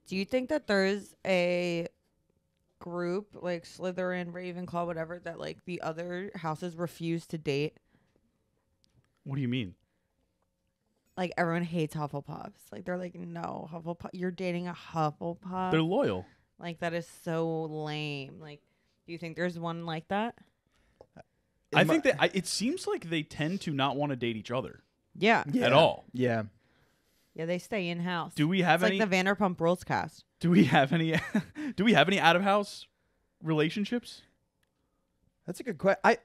Do you think that there's a group like Slytherin, Ravenclaw, whatever, that like the other houses refuse to date? What do you mean? Like everyone hates Hufflepuffs. Like they're like, no, Hufflepuff, you're dating a Hufflepuff. They're loyal. Like that is so lame. Like, do you think there's one like that? I think that it seems like they tend to not want to date each other Yeah. at all. Yeah. Yeah, they stay in house. Do we have it's any? like the Vanderpump Rules cast. Do we have any? Do we have any out of house relationships? That's a good question.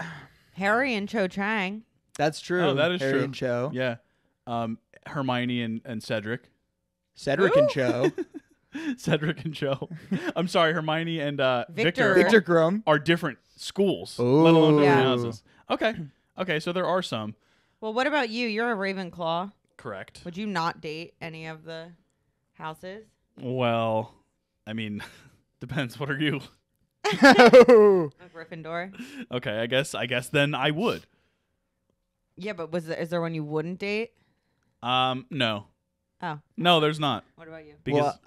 Harry and Cho Chang. That's true. Oh, that is Harry true. And Cho. Yeah. Hermione and Cedric. Cedric and Cho. Cedric and Cho. I'm sorry, Hermione and Victor. Victor Grum. are different schools, Ooh. let alone different Yeah. houses. Okay. Okay, so there are some. Well, what about you? You're a Ravenclaw. Correct. Would you not date any of the houses? Well, I mean, depends. What are you? A Gryffindor. Okay, I guess then I would. Yeah, but is there one you wouldn't date? No. Oh. No, there's not. What about you? Because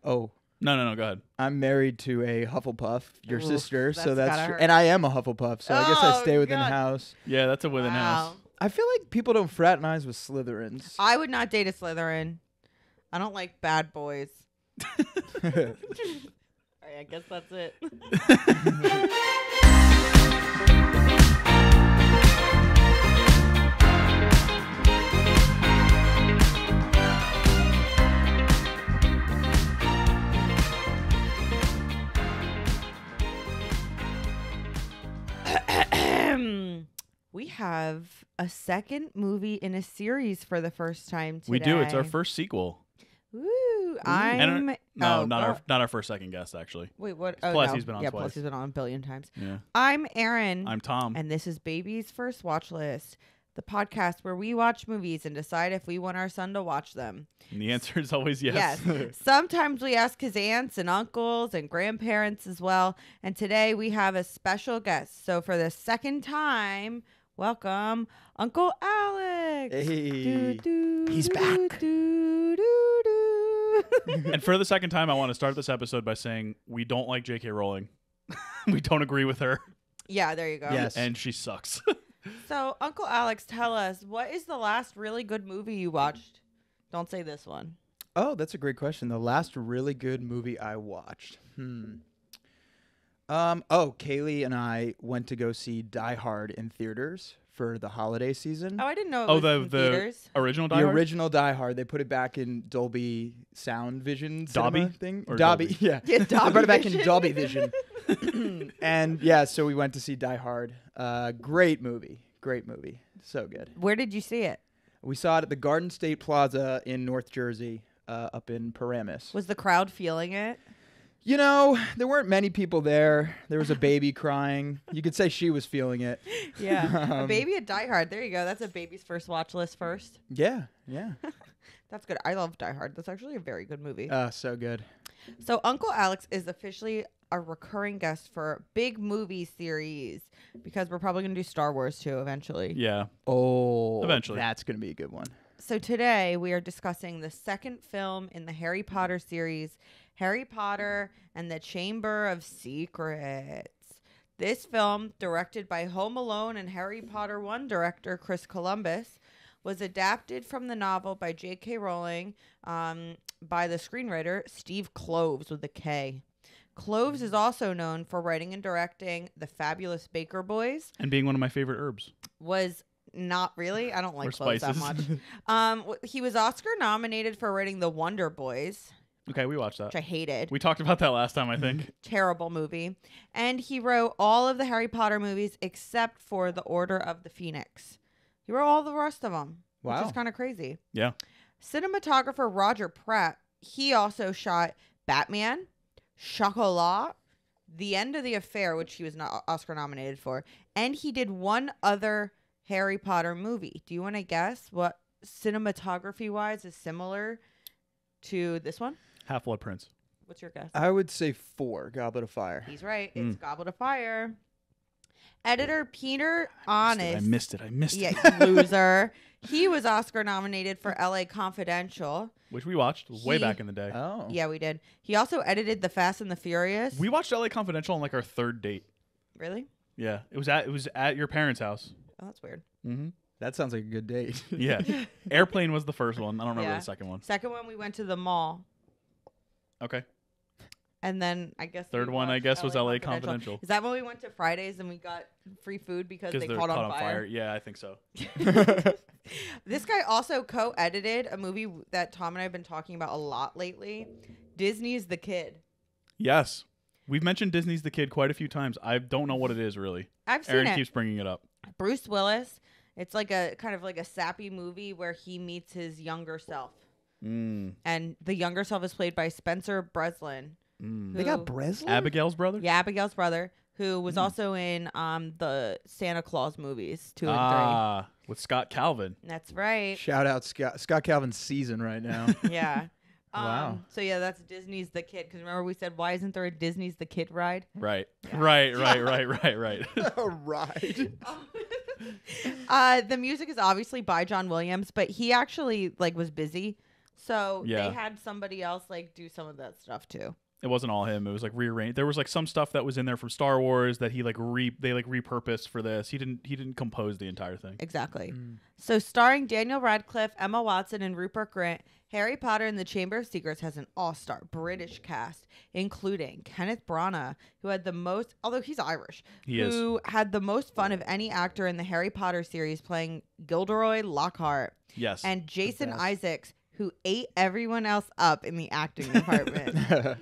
Oh, no, go ahead. I'm married to a Hufflepuff, your Oof, sister, so that's that's gotta true. hurt. And I am a Hufflepuff, so I guess I Oh, stay within God. house. Yeah, that's a within house. Wow. I feel like people don't fraternize with Slytherins. I would not date a Slytherin. I don't like bad boys. All right, I guess that's it. We have a second movie in a series for the first time today. We do. It's our first sequel. Woo! And not oh, our first second guest actually. Wait, what? Plessy's no. been on yeah, twice. Plessy's been on a billion times. Yeah. I'm Erin. I'm Tom. And this is Baby's First Watch List, the podcast where we watch movies and decide if we want our son to watch them. And the answer is always yes. Sometimes we ask his aunts and uncles and grandparents as well. And today we have a special guest. So for the second time, welcome Uncle Alex. Hey. He's back. And for the second time, I want to start this episode by saying we don't like J.K. Rowling. We don't agree with her. Yeah, there you go. Yes. And she sucks. So, Uncle Alex, tell us, what is the last really good movie you watched? Don't say this one. Oh, that's a great question. The last really good movie I watched. Kaylee and I went to go see Die Hard in theaters for the holiday season. Oh, I didn't know it was in theaters. Original Die The Hard? original Die Hard. They put it back in Dolby Sound Vision Dobby? cinema thing. Or Dobby, Dolby? yeah. Yeah, They Dobby brought it back in Vision. Dolby Vision. And yeah, so we went to see Die Hard. Great movie. Great movie. So good. Where did you see it? We saw it at the Garden State Plaza in North Jersey, up in Paramus. Was the crowd feeling it? You know, there weren't many people there. There was a baby crying. You could say she was feeling it. Yeah. A baby at Die Hard. There you go. That's a baby's first watch list first. Yeah. That's good. I love Die Hard. That's actually a very good movie. So good. So Uncle Alex is officially a recurring guest for Big Movie Series because we're probably going to do Star Wars too eventually. Yeah. Oh, Eventually. That's going to be a good one. So today we are discussing the second film in the Harry Potter series, Harry Potter and the Chamber of Secrets. This film, directed by Home Alone and Harry Potter 1 director Chris Columbus, was adapted from the novel by J.K. Rowling by the screenwriter Steve Kloves with a K. Kloves is also known for writing and directing The Fabulous Baker Boys. And being one of my favorite herbs. Was not really. I don't like Or cloves that spices. much. He was Oscar nominated for writing The Wonder Boys, Okay, we watched that. which I hated. We talked about that last time, I think. Terrible movie. And he wrote all of the Harry Potter movies except for The Order of the Phoenix. He wrote all the rest of them, which Wow. is kind of crazy. Yeah. Cinematographer Roger Pratt, he also shot Batman, Chocolat, The End of the Affair, which he was not Oscar nominated for, and he did one other Harry Potter movie. Do you want to guess what cinematography-wise is similar to this one? Half-Blood Prince. What's your guess? I would say 4, Goblet of Fire. He's right. It's Goblet of Fire. Editor Peter I Honest. missed it. Yeah, you loser. He was Oscar nominated for LA Confidential. Which we watched way He- back in the day. Oh. Yeah, we did. He also edited The Fast and the Furious. We watched LA Confidential on like our third date. Really? Yeah, it was at your parents' house. Oh, that's weird. Mm-hmm. That sounds like a good date. Yeah, Airplane was the first one. I don't remember Yeah. the second one. Second one, we went to the mall. Okay. And then I guess Third we one, I watched guess, was LA Confidential. Is that when we went to Fridays and we got free food because they they're caught on fire? Yeah, I think so. This guy also co-edited a movie that Tom and I have been talking about a lot lately. Disney's The Kid. Yes, we've mentioned Disney's The Kid quite a few times. I don't know what it is really. I've seen Aaron it. keeps bringing it up. Bruce Willis. It's like a kind of like a sappy movie where he meets his younger self. And the younger self is played by Spencer Breslin. They got Breslin? Abigail's brother? Yeah, Abigail's brother, who was also in the Santa Claus movies 2 and Ah, with Scott Calvin. 3. That's right. Shout out Scott Calvin's season right now. Yeah. Wow. So yeah, that's Disney's The Kid. Because remember we said, why isn't there a Disney's The Kid ride? Right. Yeah. Right. Right. The music is obviously by John Williams, but he actually like was busy, so Yeah. they had somebody else like do some of that stuff too. It wasn't all him. It was like rearranged. There was like some stuff that was in there from Star Wars that he like they like repurposed for this. He didn't compose the entire thing. Exactly. So starring Daniel Radcliffe, Emma Watson, and Rupert Grint, Harry Potter and the Chamber of Secrets has an all-star British cast, including Kenneth Branagh, who had the most, although he's Irish, who had the most fun of any actor in the Harry Potter series, playing Gilderoy Lockhart, Yes. and Jason best. Isaacs, who ate everyone else up in the acting department.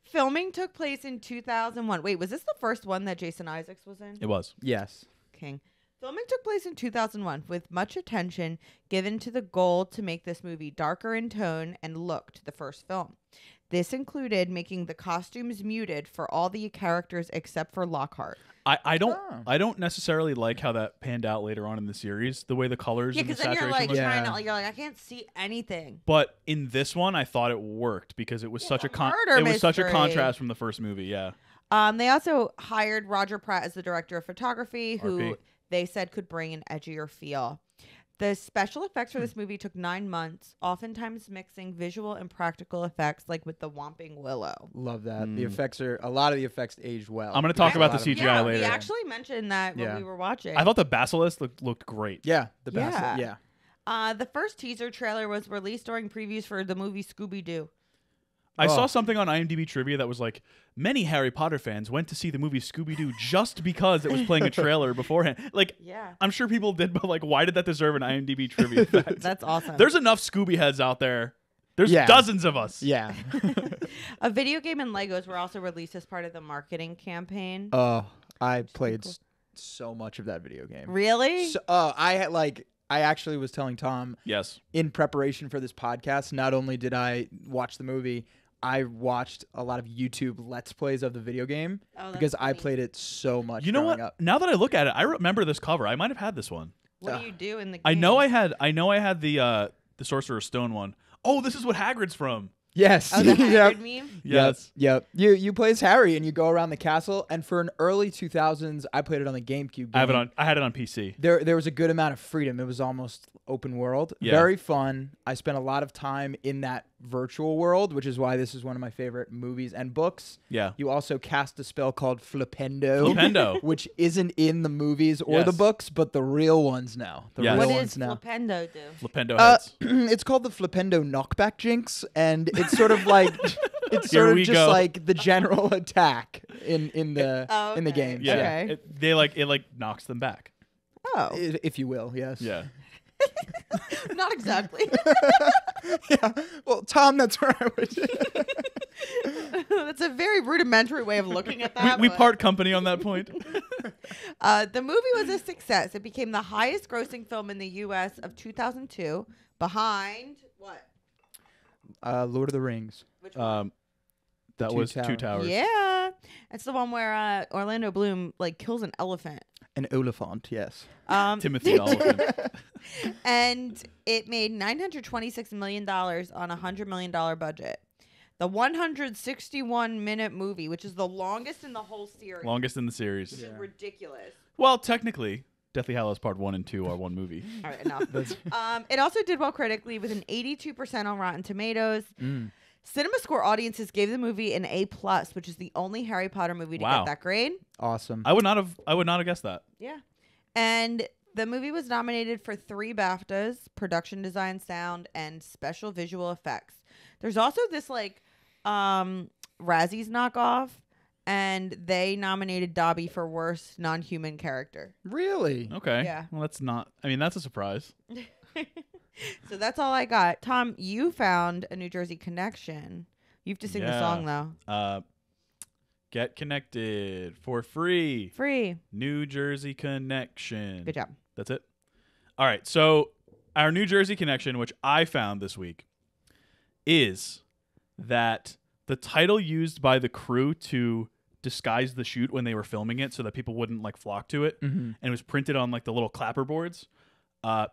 Filming took place in 2001. Wait, was this the first one that Jason Isaacs was in? It was. Yes. King. Filming took place in 2001 with much attention given to the goal to make this movie darker in tone and look to the first film. This included making the costumes muted for all the characters except for Lockhart. I don't necessarily like how that panned out later on in the series. The way the colors Yeah, and the because then you're saturation like was. trying to, Yeah. like, you're like, I can't see anything. But in this one, I thought it worked because it was such a murder such a mystery. contrast from the first movie. Yeah. They also hired Roger Pratt as the director of photography, who RP. they said could bring an edgier feel. The special effects for this movie took 9 months, oftentimes mixing visual and practical effects, like with the Whomping Willow. Love that. The effects a lot of the effects aged well. I'm gonna talk A about lot the of- CGI Yeah, later. we actually mentioned that when Yeah. we were watching. I thought the basilisk looked great. Yeah. The best. Yeah. Yeah. The first teaser trailer was released during previews for the movie Scooby-Doo. I saw Oh. something on IMDb trivia that was like, many Harry Potter fans went to see the movie Scooby-Doo just because it was playing a trailer beforehand. Like, Yeah. I'm sure people did, but like, why did that deserve an IMDb trivia fact? That's awesome. There's enough Scooby heads out there. There's Yeah. dozens of us. Yeah. A video game and Legos were also released as part of the marketing campaign. Oh, I played so much of that video game. Really? So, I actually was telling Tom Yes. in preparation for this podcast, not only did I watch the movie, I watched a lot of YouTube Let's Plays of the video game Oh, that's because I funny. played it so much You know growing what? up. Now that I look at it, I remember this cover. I might have had this one. What do you do in the game? I know I had the Sorcerer's Stone one. Oh, this is what Hagrid's from. Yes. Oh, the Yep. Hagrid meme? Yes. Yep. You play as Harry and you go around the castle. And for an early 2000s, I played it on the GameCube. I had it on PC. There was a good amount of freedom. It was almost open world. Yeah. Very fun. I spent a lot of time in that virtual world, which is why this is one of my favorite movies and books. Yeah. You also cast a spell called Flipendo. Flipendo. Which isn't in the movies or the Yes. books, but the real ones now. The Yes. real What ones does now. Flipendo do? Flipendo heads. It's called the Flipendo knockback jinx, and it's sort of like it's Here sort of we just go. like the general attack in the Oh, in the okay. game. Yeah. Okay. It knocks them back. Oh, If you will, yes. Yeah. not exactly. Yeah. Well, Tom, that's where I would. That's a very rudimentary way of looking at that. We but- part company on that point. The movie was a success. It became the highest grossing film in the U.S. of 2002, behind what? Lord of the Rings. Which one? That Two was Towers. Two Towers. Yeah, it's the one where Orlando Bloom like kills an elephant. An Oliphant, yes. Timothy Oliphant. And it made $926 million on a $100 million budget. The 161-minute movie, which is the longest in the whole series. Longest in the series. Which is ridiculous. Well, technically, Deathly Hallows Part 1 and 2 are one movie. All right, enough. It also did well critically with an 82% on Rotten Tomatoes. Cinema Score audiences gave the movie an A+, which is the only Harry Potter movie to get that grade. Awesome. I would not have guessed that. Yeah. And the movie was nominated for 3 BAFTAs, production design, sound, and special visual effects. There's also this like Razzies knockoff, and they nominated Dobby for worst non-human character. Really? Okay. Yeah. Well, that's a surprise. So that's all I got. Tom, you found a New Jersey connection. You have to sing the song though. Get connected for free. Free. New Jersey connection. Good job. That's it. All right. So our New Jersey connection, which I found this week, is that the title used by the crew to disguise the shoot when they were filming it so that people wouldn't like flock to it, and it was printed on like the little clapper boards.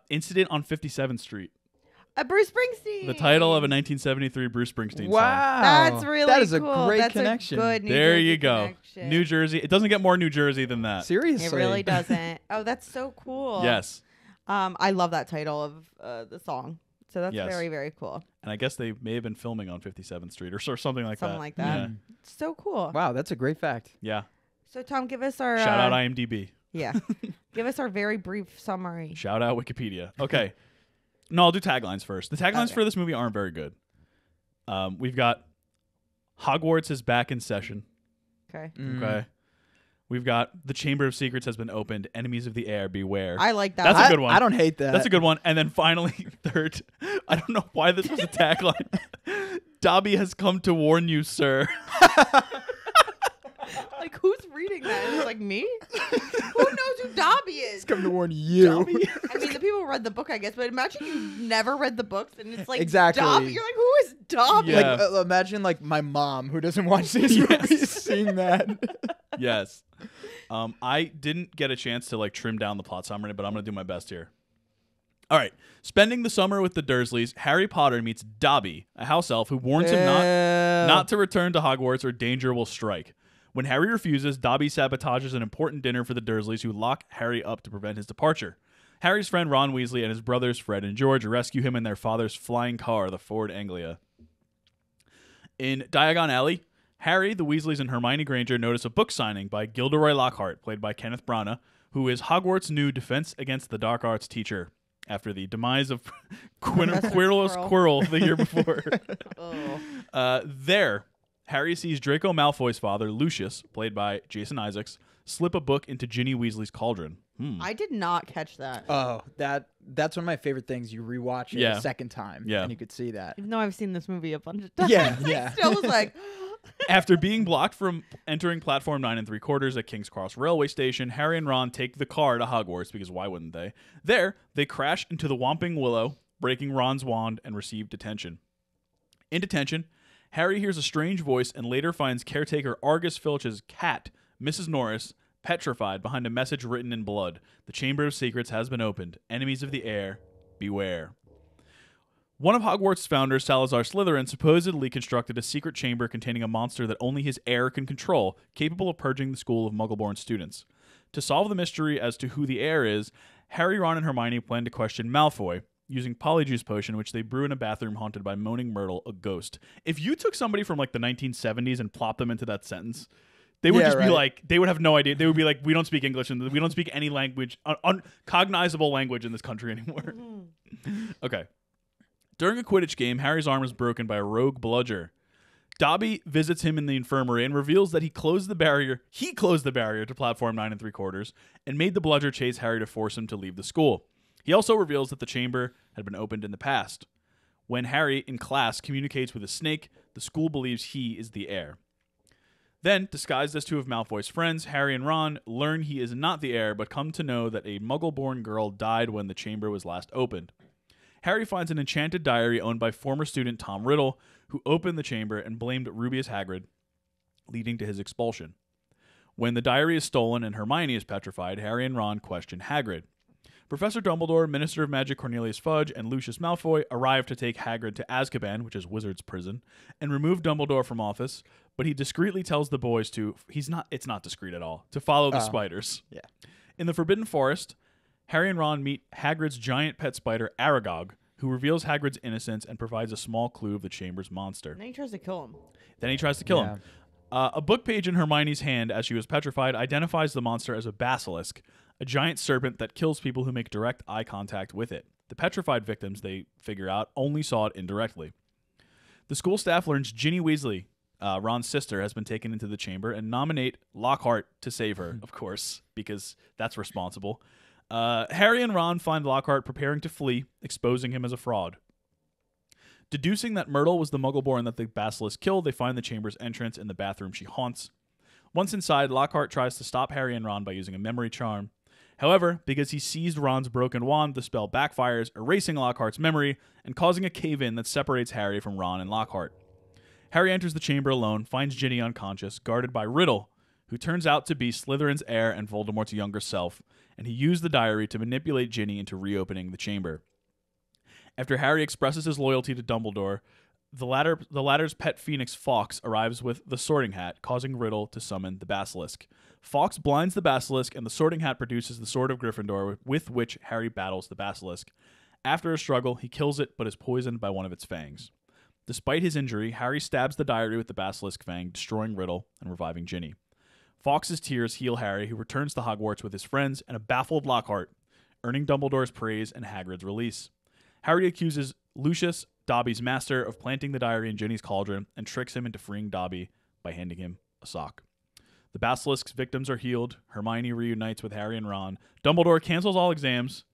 Incident on 57th Street. Bruce Springsteen. The title of a 1973 Bruce Springsteen song. Wow. That's really That is cool. a great That's connection. A good New There Jersey you go. connection. New Jersey. It doesn't get more New Jersey than that. Seriously. It really doesn't. Oh, that's so cool. Yes. I love that title of the song. So that's Yes. very, very cool. And I guess they may have been filming on 57th Street or something like that. Something like that. Yeah. So cool. Wow, that's a great fact. Yeah. So Tom, give us our Shout out IMDb. Yeah. Give us our very brief summary. Shout out Wikipedia. Okay. No, I'll do taglines first. The taglines Okay. for this movie aren't very good. We've got Hogwarts is back in session. Okay. Okay. We've got the Chamber of Secrets has been opened. Enemies of the air, beware. I like that. That's a good one. I don't hate that. That's a good one. And then finally, third, I don't know why this was a tagline. Dobby has come to warn you, sir. Like, who's reading that? It's like me? Who knows who Dobby is? It's come to warn you. I mean, the people who read the book, I guess, but imagine you never read the books and it's like Exactly. Dobby. You're like, who is Dobby? Yeah. Like, imagine like my mom who doesn't watch these movies seeing that. Yes. I didn't get a chance to like trim down the plot summary, but I'm going to do my best here. All right. Spending the summer with the Dursleys, Harry Potter meets Dobby, a house elf who warns him not to return to Hogwarts or danger will strike. When Harry refuses, Dobby sabotages an important dinner for the Dursleys, who lock Harry up to prevent his departure. Harry's friend Ron Weasley and his brothers Fred and George rescue him in their father's flying car, the Ford Anglia. In Diagon Alley, Harry, the Weasleys, and Hermione Granger notice a book signing by Gilderoy Lockhart, played by Kenneth Branagh, who is Hogwarts' new Defense Against the Dark Arts teacher, after the demise of Quirrell's Quirrell the year before. There, Harry sees Draco Malfoy's father, Lucius, played by Jason Isaacs, slip a book into Ginny Weasley's cauldron. I did not catch that. Oh, that's one of my favorite things. You rewatch it a second time, and you could see that. Even though I've seen this movie a bunch of times. Yeah, I yeah. still was like... After being blocked from entering platform 9 3/4 at King's Cross Railway Station, Harry and Ron take the car to Hogwarts, because why wouldn't they? There, they crash into the Whomping Willow, breaking Ron's wand, and receive detention. In detention, Harry hears a strange voice and later finds caretaker Argus Filch's cat, Mrs. Norris, petrified behind a message written in blood. The Chamber of Secrets has been opened. Enemies of the air, beware. One of Hogwarts' founders, Salazar Slytherin, supposedly constructed a secret chamber containing a monster that only his heir can control, capable of purging the school of Muggle-born students. To solve the mystery as to who the heir is, Harry, Ron, and Hermione plan to question Malfoy, using Polyjuice Potion, which they brew in a bathroom haunted by Moaning Myrtle, a ghost. If you took somebody from like the 1970s and plopped them into that sentence, they would be like, they would have no idea. They would be like, we don't speak English, and we don't speak any language, uncognizable language in this country anymore. Okay. During a Quidditch game, Harry's arm is broken by a rogue bludger. Dobby visits him in the infirmary and reveals that he closed the barrier to platform 9 3/4 and made the bludger chase Harry to force him to leave the school. He also reveals that the chamber had been opened in the past. When Harry, in class, communicates with a snake, the school believes he is the heir. Then, disguised as two of Malfoy's friends, Harry and Ron learn he is not the heir, but come to know that a Muggle-born girl died when the chamber was last opened. Harry finds an enchanted diary owned by former student Tom Riddle, who opened the chamber and blamed Rubeus Hagrid, leading to his expulsion. When the diary is stolen and Hermione is petrified, Harry and Ron question Hagrid. Professor Dumbledore, Minister of Magic Cornelius Fudge, and Lucius Malfoy arrive to take Hagrid to Azkaban, which is Wizard's prison, and remove Dumbledore from office, but he discreetly tells the boys it's not discreet at all, to follow the spiders. Yeah. In the Forbidden Forest, Harry and Ron meet Hagrid's giant pet spider, Aragog, who reveals Hagrid's innocence and provides a small clue of the chamber's monster. And then he tries to kill him. him. A book page in Hermione's hand, as she was petrified, identifies the monster as a basilisk, a giant serpent that kills people who make direct eye contact with it. The petrified victims, they figure out, only saw it indirectly. The school staff learns Ginny Weasley, Ron's sister, has been taken into the chamber and nominate Lockhart to save her, of course, because that's responsible. Harry and Ron find Lockhart preparing to flee, exposing him as a fraud. Deducing that Myrtle was the Muggleborn that the basilisk killed, they find the chamber's entrance in the bathroom she haunts. Once inside, Lockhart tries to stop Harry and Ron by using a memory charm. However, because he seized Ron's broken wand, the spell backfires, erasing Lockhart's memory and causing a cave-in that separates Harry from Ron and Lockhart. Harry enters the chamber alone, finds Ginny unconscious, guarded by Riddle, who turns out to be Slytherin's heir and Voldemort's younger self, and he used the diary to manipulate Ginny into reopening the chamber. After Harry expresses his loyalty to Dumbledore, the latter's pet phoenix Fawkes arrives with the Sorting Hat, causing Riddle to summon the basilisk. Fawkes blinds the basilisk, and the Sorting Hat produces the Sword of Gryffindor, with which Harry battles the basilisk. After a struggle, he kills it, but is poisoned by one of its fangs. Despite his injury, Harry stabs the diary with the basilisk fang, destroying Riddle and reviving Ginny. Fawkes' tears heal Harry, who returns to Hogwarts with his friends and a baffled Lockhart, earning Dumbledore's praise and Hagrid's release. Harry accuses Lucius, Dobby's master, of planting the diary in Ginny's cauldron and tricks him into freeing Dobby by handing him a sock. The basilisk's victims are healed, Hermione reunites with Harry and Ron, Dumbledore cancels all exams,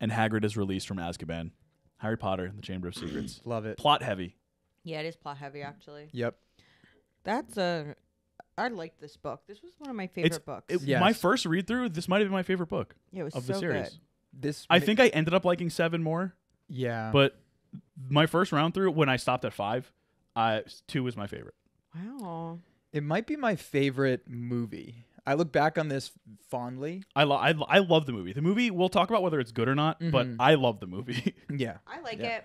and Hagrid is released from Azkaban. Harry Potter and the Chamber of Secrets. Love it. Plot heavy. Yeah, it is plot heavy, actually. Yep. I liked this book. This was one of my favorite books. Yes. My first read through, this might have been my favorite book Yeah, it was of so the series. good. I think I ended up liking 7 more, Yeah. but my first round through, when I stopped at 5, 2 was my favorite. Wow. It might be my favorite movie. I look back on this fondly. I love the movie. The movie, we'll talk about whether it's good or not, but I love the movie. Yeah. I like it.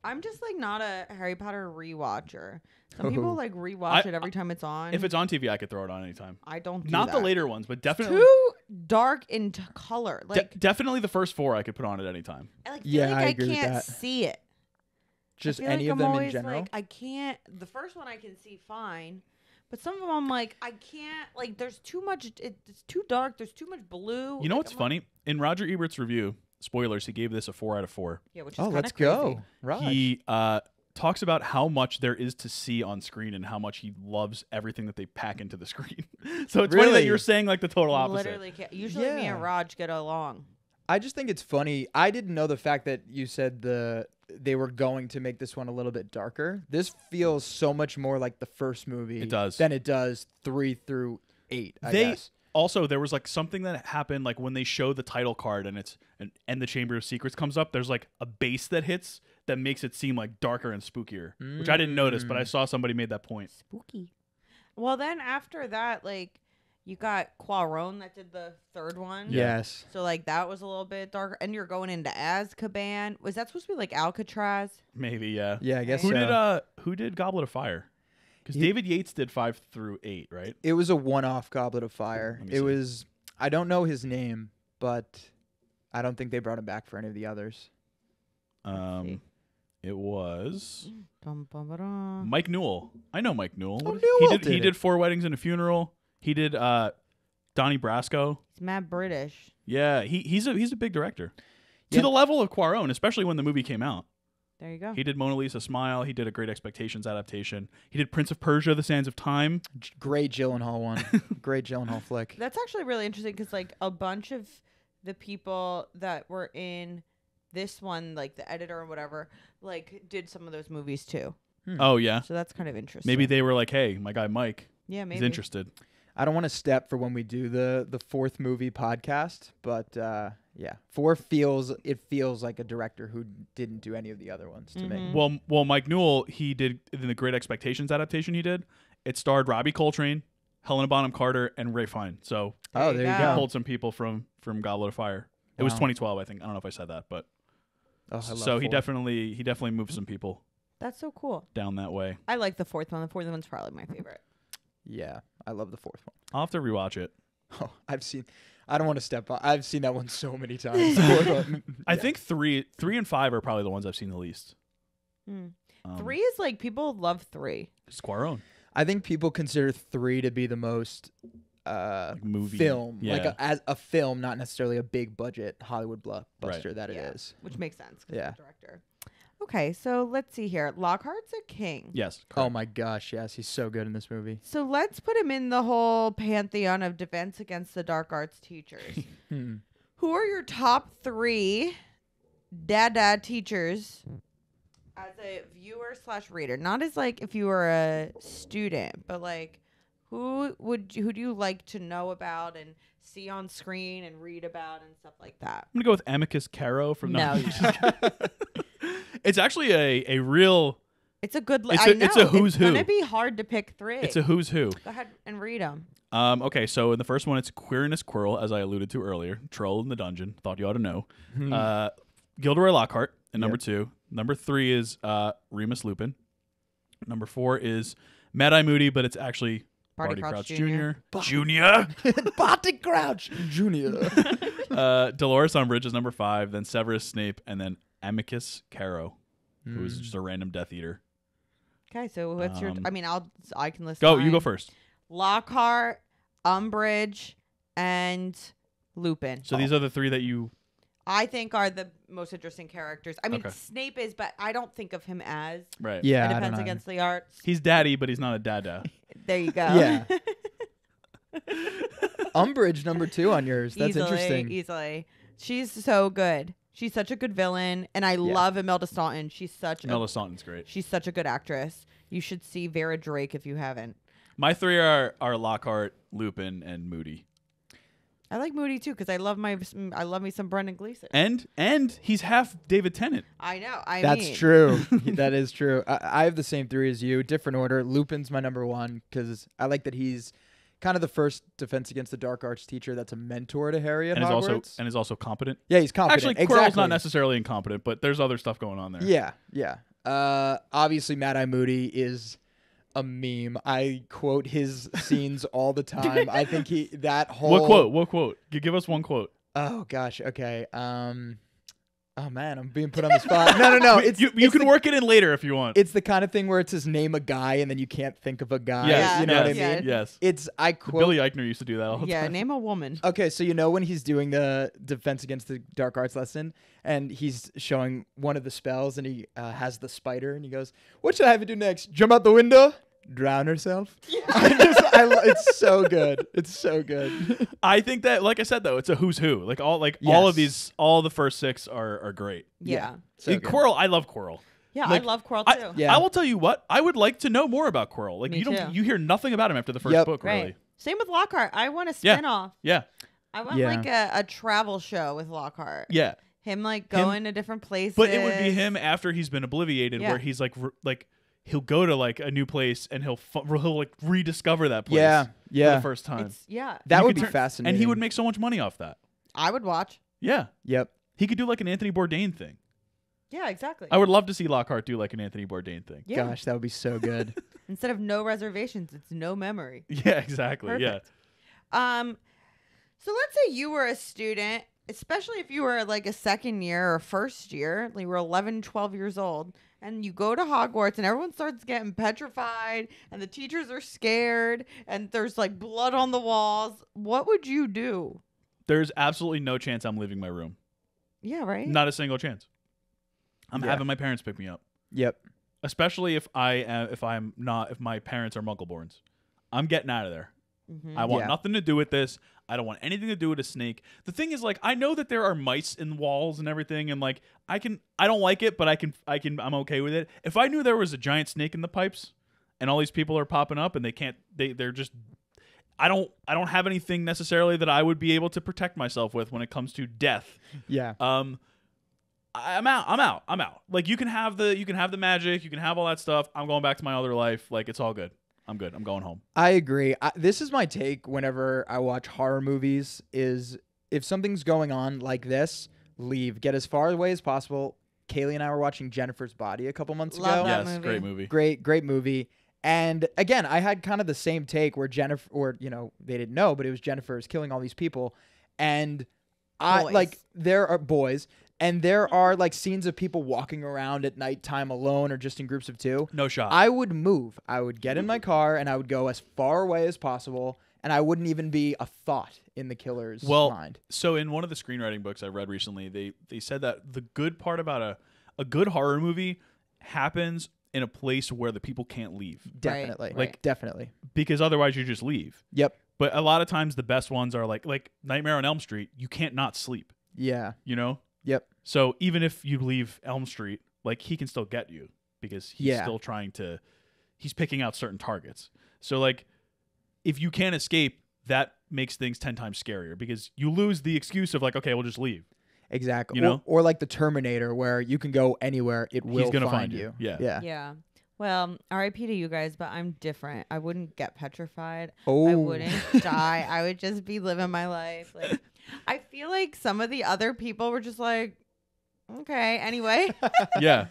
I'm just like not a Harry Potter rewatcher. Some people like rewatch it every time it's on. If it's on TV, I could throw it on anytime. I don't do Not that. the later ones, but definitely Too dark in color. Like, definitely the first 4 I could put on at any time. I like, Yeah, feel like I I agree with can't that. see it. Just I feel any like of I'm them in always, general. Like, I can't. The first one I can see fine, but some of them I'm like I can't. Like, there's too much. It's too dark. There's too much blue. You know like, what's I'm funny? In Roger Ebert's review, spoilers, he gave this a 4 out of 4. Yeah, which is Oh, kinda let's crazy. go. Right. He talks about how much there is to see on screen and how much he loves everything that they pack into the screen. So it's funny that Really? you're saying like the total opposite. Literally, can't. Usually me Yeah. and Raj get along. I just think it's funny. I didn't know the fact that you said they were going to make this one a little bit darker. This feels so much more like the first movie. It does. Than it does 3 through 8. I guess. Also, there was like something that happened like when they show the title card and the Chamber of Secrets comes up, there's like a bass that hits that makes it seem like darker and spookier, which I didn't notice, but I saw somebody made that point. Spooky. Well, then after that, like, you got Quaron that did the third one. Yes. So, like, that was a little bit darker. And you're going into Azkaban. Was that supposed to be like Alcatraz? Maybe, yeah. Yeah, I guess Who so. who did Goblet of Fire? Because David Yates did 5 through 8, right? It was a one-off Goblet of Fire. Let me It see. was. I don't know his name, but I don't think they brought him back for any of the others. see. It was Dum, bum, ba, dum. Mike Newell. I know Mike Newell. Oh, What- Newell he did it. did 4 Weddings and a Funeral. He did Donnie Brasco. It's mad British. Yeah, he's a big director. To Yeah. the level of Quaron, especially when the movie came out. There you go. He did Mona Lisa Smile. He did a Great Expectations adaptation. He did Prince of Persia: The Sands of Time. Great Gyllenhaal one. Great Gyllenhaal flick. That's actually really interesting because, like, a bunch of the people that were in this one, like the editor or whatever, like, did some of those movies too. Oh yeah, So that's kind of interesting. maybe they were like, "Hey, my guy Mike, Yeah, he's maybe. interested." I don't want to step for when we do the 4th movie podcast, but yeah, 4 feels like a director who didn't do any of the other ones to me. Well, Mike Newell, he did in the Great Expectations adaptation. He did. It starred Robbie Coltrane, Helena Bonham Carter, and Ray Fiennes. So Oh, there you you go. go. pulled some people from Goblet of Fire. It was Wow. 2012, I think. I don't know if I said that, but Oh, I love so he Ford. definitely moved some people That's so cool. down that way. I like the fourth one. The fourth one's probably my favorite. Yeah, I love the fourth one. I'll have to rewatch it. Oh, I don't want to step on. I've seen that one so many times. The fourth one. I Yeah. think 3 and 5 are probably the ones I've seen the least. Hmm. 3 is like people love 3. It's Quaron. I think people consider 3 to be the most Movie. film, Yeah. like as a film, not necessarily a big budget Hollywood blockbuster that it Yeah. is. Which makes sense. 'Cause Yeah. of the director. Okay, so let's see here. Lockhart's a king. Yes. Oh correct. my gosh, yes, he's so good in this movie. So let's put him in the whole pantheon of Defense Against the Dark Arts teachers. Hmm. Who are your top 3 DADA teachers as a viewer / reader? Not as like if you were a student, but like who do you like to know about and see on screen and read about and stuff like that? I'm gonna go with Amicus Caro from. No, you It's actually a real. It's a good. It's I a- know it's a who's it's gonna who. be hard to pick 3. It's a who's who. Go ahead and read them. Okay, so in the first one, it's Queerness Quirrell, as I alluded to earlier. Troll in the Dungeon. Thought you ought to know. Gilderoy Lockhart in number 2. Number 3 is Remus Lupin. Number 4 is Mad Eye Moody, but it's actually Barty Crouch Crouch Jr. Junior. Barty Crouch Jr. Dolores Umbridge is number 5. Then Severus Snape, and then Amicus Caro, who is just a random Death Eater. Okay, so what's your? I mean, I can list. Go, you go mine. first. Lockhart, Umbridge, and Lupin. So these are the 3 that you. I think are the most interesting characters. I mean, Okay. Snape is, but I don't think of him as Right. Yeah, a I don't Defense know. Against the Arts. He's daddy, but he's not a dada. There you go. Yeah. Umbridge number 2 on yours. That's Easily, interesting. Easily, she's so good. She's such a good villain, and I love Imelda Staunton. She's such Imelda Staunton's great. She's such a good actress. You should see Vera Drake if you haven't. My 3 are Lockhart, Lupin, and Moody. I like Moody too because I love me some Brendan Gleeson. And he's half David Tennant. I know. That's true. That is true. I have the same 3 as you. Different order. Lupin's my number 1 because I like that he's kind of the first Defense Against the Dark Arts teacher that's a mentor to Harry at And Hogwarts. is also competent. Yeah, he's competent. Actually, Quirrell's exactly. not necessarily incompetent, but there's other stuff going on there. Yeah, yeah. Obviously, Mad Eye Moody is a meme. I quote his scenes all the time. I think that whole What quote? Give us one quote. Oh gosh. Okay. Oh man, I'm being put on the spot. No. You can work it in later if you want. It's the kind of thing where it says name a guy and then you can't think of a guy. Yes, You know what I yes, mean? Yes. I quote. Billy Eichner used to do that all the Yeah, time. name a woman. Okay, so you know when he's doing the Defense Against the Dark Arts lesson and he's showing one of the spells and he has the spider and he goes, "What should I have to do next? Jump out the window? Drown herself?" Yeah. It's so good. It's so good. I think that, like I said, though, it's a who's who. All of these, all the first 6 are great. Yeah. So And good. Quirrell, I love Quirrell. Yeah, Like, I love Quirrell I, too. Yeah. I will tell you what, I would like to know more about Quirrell. Like Me too. you hear nothing about him after the first Yep. book, Right. really. Same with Lockhart. I want a Yeah. spin-off. Yeah. I want Yeah. like a travel show with Lockhart. Yeah. Him like going to different places. But it would be him after he's been obliviated, Yeah. where he's like he'll go to like a new place and he'll like rediscover that place. Yeah. For Yeah. the first time. That You would could be turn- fascinating. And he would make so much money off that. I would watch. Yeah. Yep. He could do like an Anthony Bourdain thing. Yeah, exactly. I would love to see Lockhart do like an Anthony Bourdain thing. Yeah. Gosh, that would be so good. Instead of no reservations, it's no memory. Yeah, exactly. Perfect. So let's say you were a student, especially if you were like a second year or first year, like you were 11, 12 years old, and you go to Hogwarts and everyone starts getting petrified and the teachers are scared and there's like blood on the walls. What would you do? There's absolutely no chance I'm leaving my room. Yeah, right? Not a single chance. I'm Yeah. having my parents pick me up. Yep. Especially if my parents are Muggleborns. I'm getting out of there. Mhm. I want Yeah. nothing to do with this. I don't want anything to do with a snake. The thing is, like, I know that there are mice in walls and everything, and like, I don't like it, but I'm okay with it. If I knew there was a giant snake in the pipes, and all these people are popping up, and they're just, I don't have anything necessarily that I would be able to protect myself with when it comes to death. Yeah. I'm out. Like, you can have the magic, you can have all that stuff. I'm going back to my other life. Like, it's all good. I'm good. I'm going home. I agree. This is my take whenever I watch horror movies is if something's going on like this, leave. Get as far away as possible. Kaylee and I were watching Jennifer's Body a couple months Love ago. that Yes, movie. great movie. Great movie. And again, I had kind of the same take where Jennifer, or they didn't know, but it was Jennifer's killing all these people, and Boys. there are boys, and there are like scenes of people walking around at nighttime alone or just in groups of two. No shot. I would move. I would get in my car and I would go as far away as possible, and I wouldn't even be a thought in the killer's mind. So in one of the screenwriting books I read recently, they said that the good part about a good horror movie happens in a place where the people can't leave. Definitely. Right. Like definitely. Because otherwise you just leave. Yep. But a lot of times the best ones are like Nightmare on Elm Street. You can't not sleep, Yeah. you know? Yep. So even if you leave Elm Street, like he can still get you because he's Yeah. still he's picking out certain targets. So like if you can't escape, that makes things 10 times scarier because you lose the excuse of like, okay, we'll just leave. Exactly. You know? Or like the Terminator where you can go anywhere, it will He's gonna find find you. you. Yeah. Yeah. Well, R.I.P. to you guys, but I'm different. I wouldn't get petrified. Oh. I wouldn't die. I would just be living my life. Like, I feel like some of the other people were just like, okay, anyway. Yeah.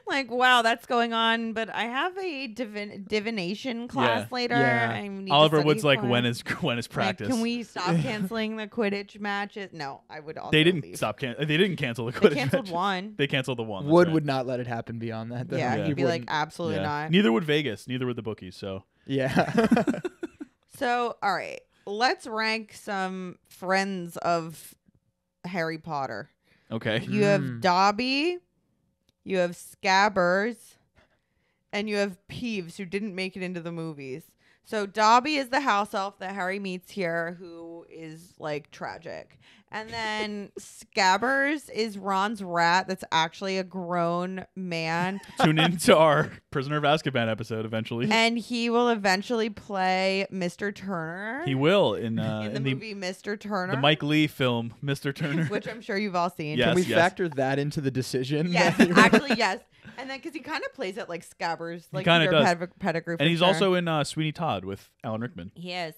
Like, wow, that's going on. But I have a divination class later. Yeah. I need to Oliver study Wood's like, for when it. is Like, practice? can we stop canceling the Quidditch matches? No, I would also They didn't leave. stop. They didn't cancel the They Quidditch canceled matches. one. They canceled the one. that's Wood right. would not let it happen beyond that. Though. Yeah, Yeah. he'd be like, wouldn't. absolutely Yeah. not. Neither would Vegas. Neither would the bookies. So Yeah. So, all right, let's rank some friends of Harry Potter. okay. You have Mm. Dobby, you have Scabbers, and you have Peeves, who didn't make it into the movies. So Dobby is the house elf that Harry meets here, who is like tragic. And then Scabbers is Ron's rat that's actually a grown man. Tune into our Prisoner of Azkaban episode eventually. And he will eventually play Mr. Turner He will in the movie Mr. Turner. the Mike Lee film, Mr. Turner. which I'm sure you've all seen. Yes, Can we yes. factor that into the decision? Yes, actually, yes. And then because he kind of plays it like Scabbers, like kinda your does. pedigree. For And he's sure. also in Sweeney Todd with Alan Rickman. He is.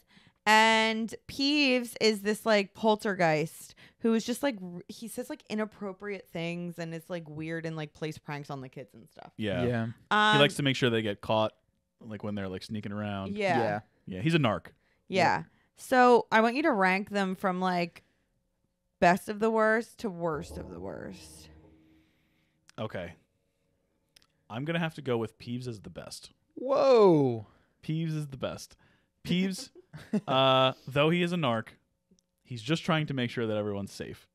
And Peeves is this like poltergeist who is just like he says like inappropriate things and it's like weird and like plays pranks on the kids and stuff. Yeah. Yeah. He likes to make sure they get caught, like when they're like sneaking around. Yeah. Yeah. Yeah, he's a narc. Yeah. So I want you to rank them from like best of the worst to worst of the worst. Okay. I'm gonna have to go with Peeves as the best. Whoa. Peeves is the best. Peeves, though he is a narc, he's just trying to make sure that everyone's safe.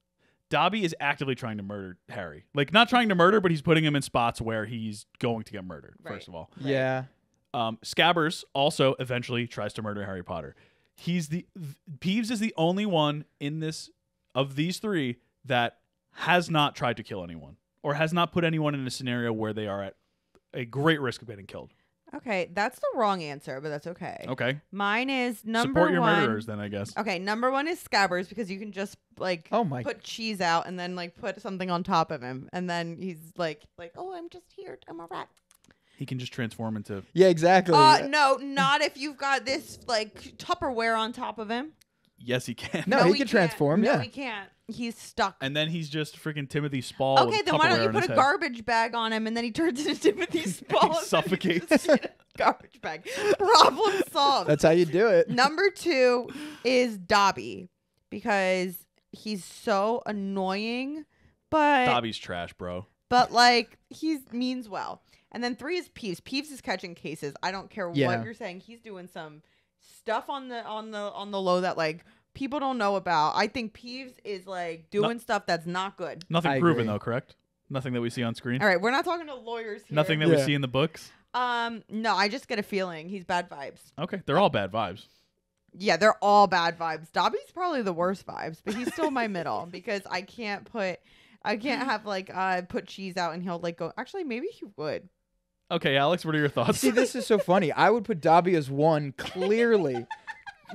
Dobby is actively trying to murder Harry. Like, not trying to murder, but he's putting him in spots where he's going to get murdered, Right. first of all. Right. Yeah. Scabbers also eventually tries to murder Harry Potter. Peeves is the only one in this, of these three, that has not tried to kill anyone or has not put anyone in a scenario where they are at a great risk of getting killed. Okay, that's the wrong answer, but that's okay. Okay. Mine is number Support your one. murderers then, I guess. Okay, number one is Scabbers because you can just like Oh my. put cheese out and then like put something on top of him, and then he's like, oh, I'm just here, I'm a rat. He can just transform into... Yeah, exactly. No, not if you've got this like Tupperware on top of him. Yes, he can. No, he can can't. transform, No, yeah. he can't. He's stuck. And then he's just freaking Timothy Spall. Okay, with then why don't Tupperware you on put his a head. garbage bag on him and then he turns into Timothy Spall? He suffocates. Just in a garbage bag. Problem solved. That's how you do it. Number two is Dobby because he's so annoying, but Dobby's trash, bro. like he means well. And then three is Peeves. Peeves is catching cases. I don't care Yeah. what you're saying. He's doing some stuff on the low that like people don't know about. I think Peeves is like doing stuff that's not good. Nothing I proven, agree. though, correct? Nothing that we see on screen? All right, we're not talking to lawyers here. Nothing that we Yeah. see in the books? No, I just get a feeling he's bad vibes. Okay, they're all bad vibes. Yeah, they're all bad vibes. Dobby's probably the worst vibes, but he's still my middle because I can't have like put cheese out and he'll like go. Actually, maybe he would. Okay, Alex, what are your thoughts? See, this is so funny. I would put Dobby as one, clearly.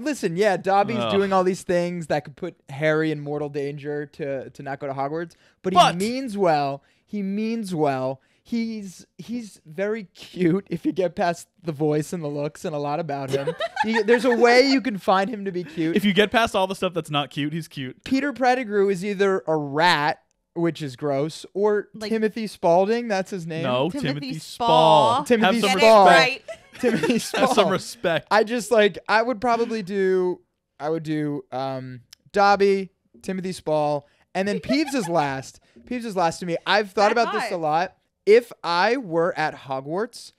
Listen, yeah, Dobby's Ugh. doing all these things that could put Harry in mortal danger to not go to Hogwarts, but he But- means well. He means well. He's very cute if you get past the voice and the looks and a lot about him. There's a way you can find him to be cute. If you get past all the stuff that's not cute, he's cute. Peter Pettigrew is either a rat, which is gross, or Timothy Spalding. That's his name. No, Timothy Spall. Timothy Have some Spall. Right. Timothy Spall. Have some respect. I would probably do. Dobby, Timothy Spall, and then Peeves is last. Peeves is last to me. I've thought about this a lot. If I were at Hogwarts,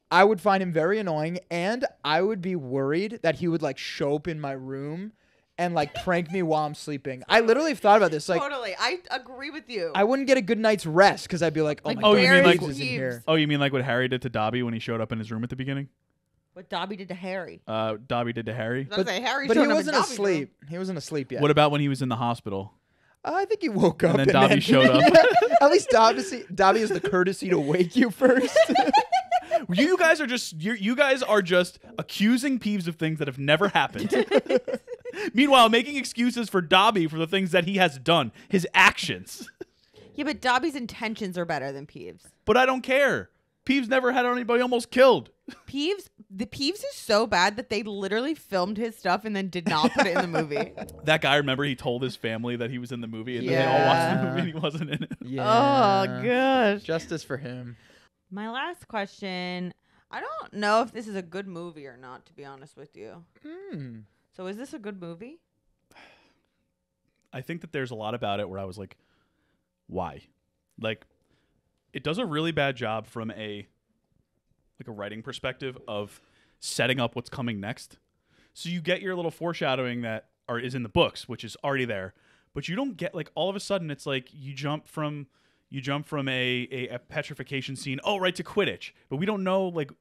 I would find him very annoying, and I would be worried that he would like show up in my room and like prank me while I'm sleeping. I literally have thought about this. Like, Totally. I agree with you. I wouldn't get a good night's rest because I'd be like, oh my oh, god, you mean like Peeves is in here. Oh, you mean like what Harry did to Dobby when he showed up in his room at the beginning? What Dobby did to Harry. Dobby did to Harry. I was gonna say, Harry But he showed up in wasn't Dobby's asleep. He wasn't asleep yet. What about when he was in the hospital? I think he woke up And then Dobby showed up. At least Dobby has the courtesy to wake you first. You guys are just accusing Peeves of things that have never happened. Meanwhile, making excuses for Dobby for the things that he has done, his actions. Yeah, but Dobby's intentions are better than Peeves. But I don't care. Peeves never had anybody almost killed. Peeves is so bad that they literally filmed his stuff and then did not put it in the movie. That guy, remember, he told his family that he was in the movie, and then they all watched the movie and he wasn't in it. Yeah. Oh, gosh. Justice for him. My last question. I don't know if this is a good movie or not, to be honest with you. So is this a good movie? I think that there's a lot about it where I was like, why? Like, it does a really bad job from a writing perspective of setting up what's coming next. So you get your little foreshadowing that is in the books, which is already there, but you don't get like all of a sudden it's like you jump from a petrification scene right to Quidditch, but we don't know like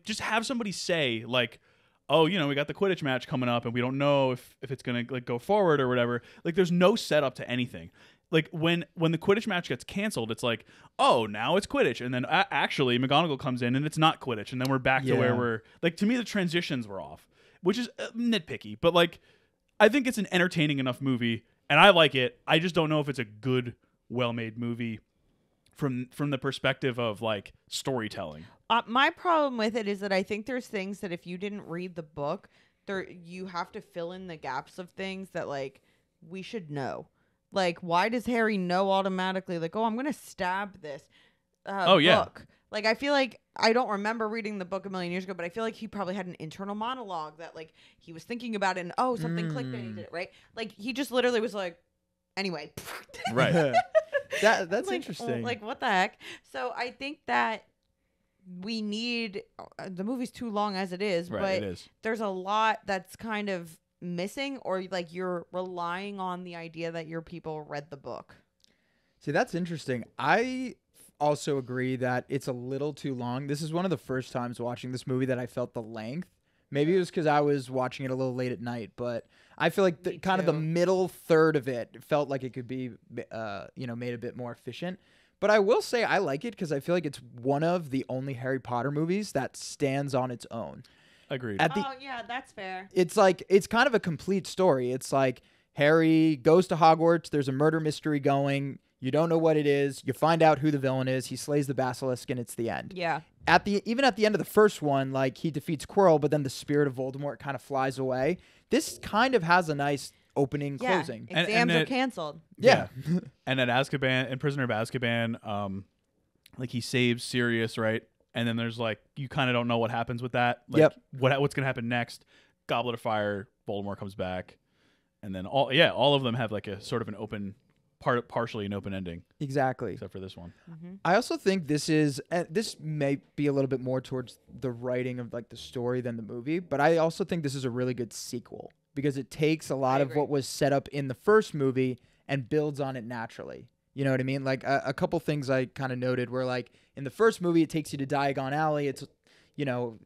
just have somebody say like, oh, we got the Quidditch match coming up and we don't know if it's gonna like go forward or whatever. Like there's no setup to anything. Like when the Quidditch match gets canceled, it's like, oh, now it's Quidditch, and then actually McGonagall comes in and it's not Quidditch, and then we're back to where we're like. To me, the transitions were off, which is nitpicky, but like, I think it's an entertaining enough movie, and I like it. I just don't know if it's a good, well-made movie from the perspective of like storytelling. My problem with it is that I think there's things that if you didn't read the book, you have to fill in the gaps of things that like we should know. Like, why does Harry know automatically? Like, oh, I'm gonna stab this. Book. Like, I feel like I don't remember reading the book a million years ago, but I feel like he probably had an internal monologue that like he was thinking about it, and something clicked and he did it right. Like he just literally was like, anyway, Right. That's like, interesting. Like, what the heck? So I think that we need the movie's too long as it is, Right, but it is. there's a lot that's kind of missing, or like you're relying on the idea that your people read the book. See, that's interesting. I also agree that it's a little too long. This is one of the first times watching this movie that I felt the length. Maybe it was because I was watching it a little late at night, but I feel like kind of the middle third of it felt like it could be, made a bit more efficient. But I will say I like it because I feel like it's one of the only Harry Potter movies that stands on its own. Agreed. Yeah, that's fair. It's like it's kind of a complete story. It's like Harry goes to Hogwarts. There's a murder mystery going. You don't know what it is. You find out who the villain is. He slays the basilisk, and it's the end. Yeah. Even at the end of the first one, like he defeats Quirrell, but then the spirit of Voldemort kind of flies away. This kind of has a nice opening, closing. Exams are canceled. Yeah. And at Azkaban, in Prisoner of Azkaban, like he saves Sirius, right? And then there's like you kind of don't know what happens with that. Like, what's gonna happen next? Goblet of Fire, Voldemort comes back, and then all of them have like a sort of an open, partially an open ending. Exactly. Except for this one. Mm-hmm. I also think this may be a little bit more towards the writing of like the story than the movie, but I also think this is a really good sequel because it takes a lot of what was set up in the first movie and builds on it naturally. You know what I mean? Like a couple things I kind of noted were like in the first movie, it takes you to Diagon Alley. It's,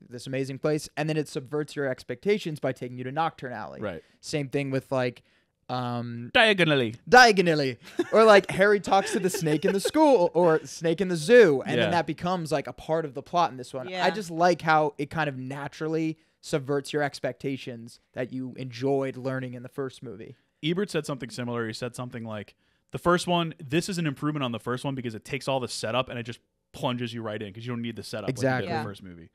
this amazing place. And then it subverts your expectations by taking you to Nocturne Alley. Right. Same thing with like... Diagonally. Or like Harry talks to the snake in the school or snake in the zoo. And then that becomes like a part of the plot in this one. Yeah. I just like how it kind of naturally subverts your expectations that you enjoyed learning in the first movie. Ebert said something similar. He said something like, the first one, this is an improvement on the first one because it takes all the setup and it just plunges you right in because you don't need the setup like Exactly. you did in Yeah. the first movie.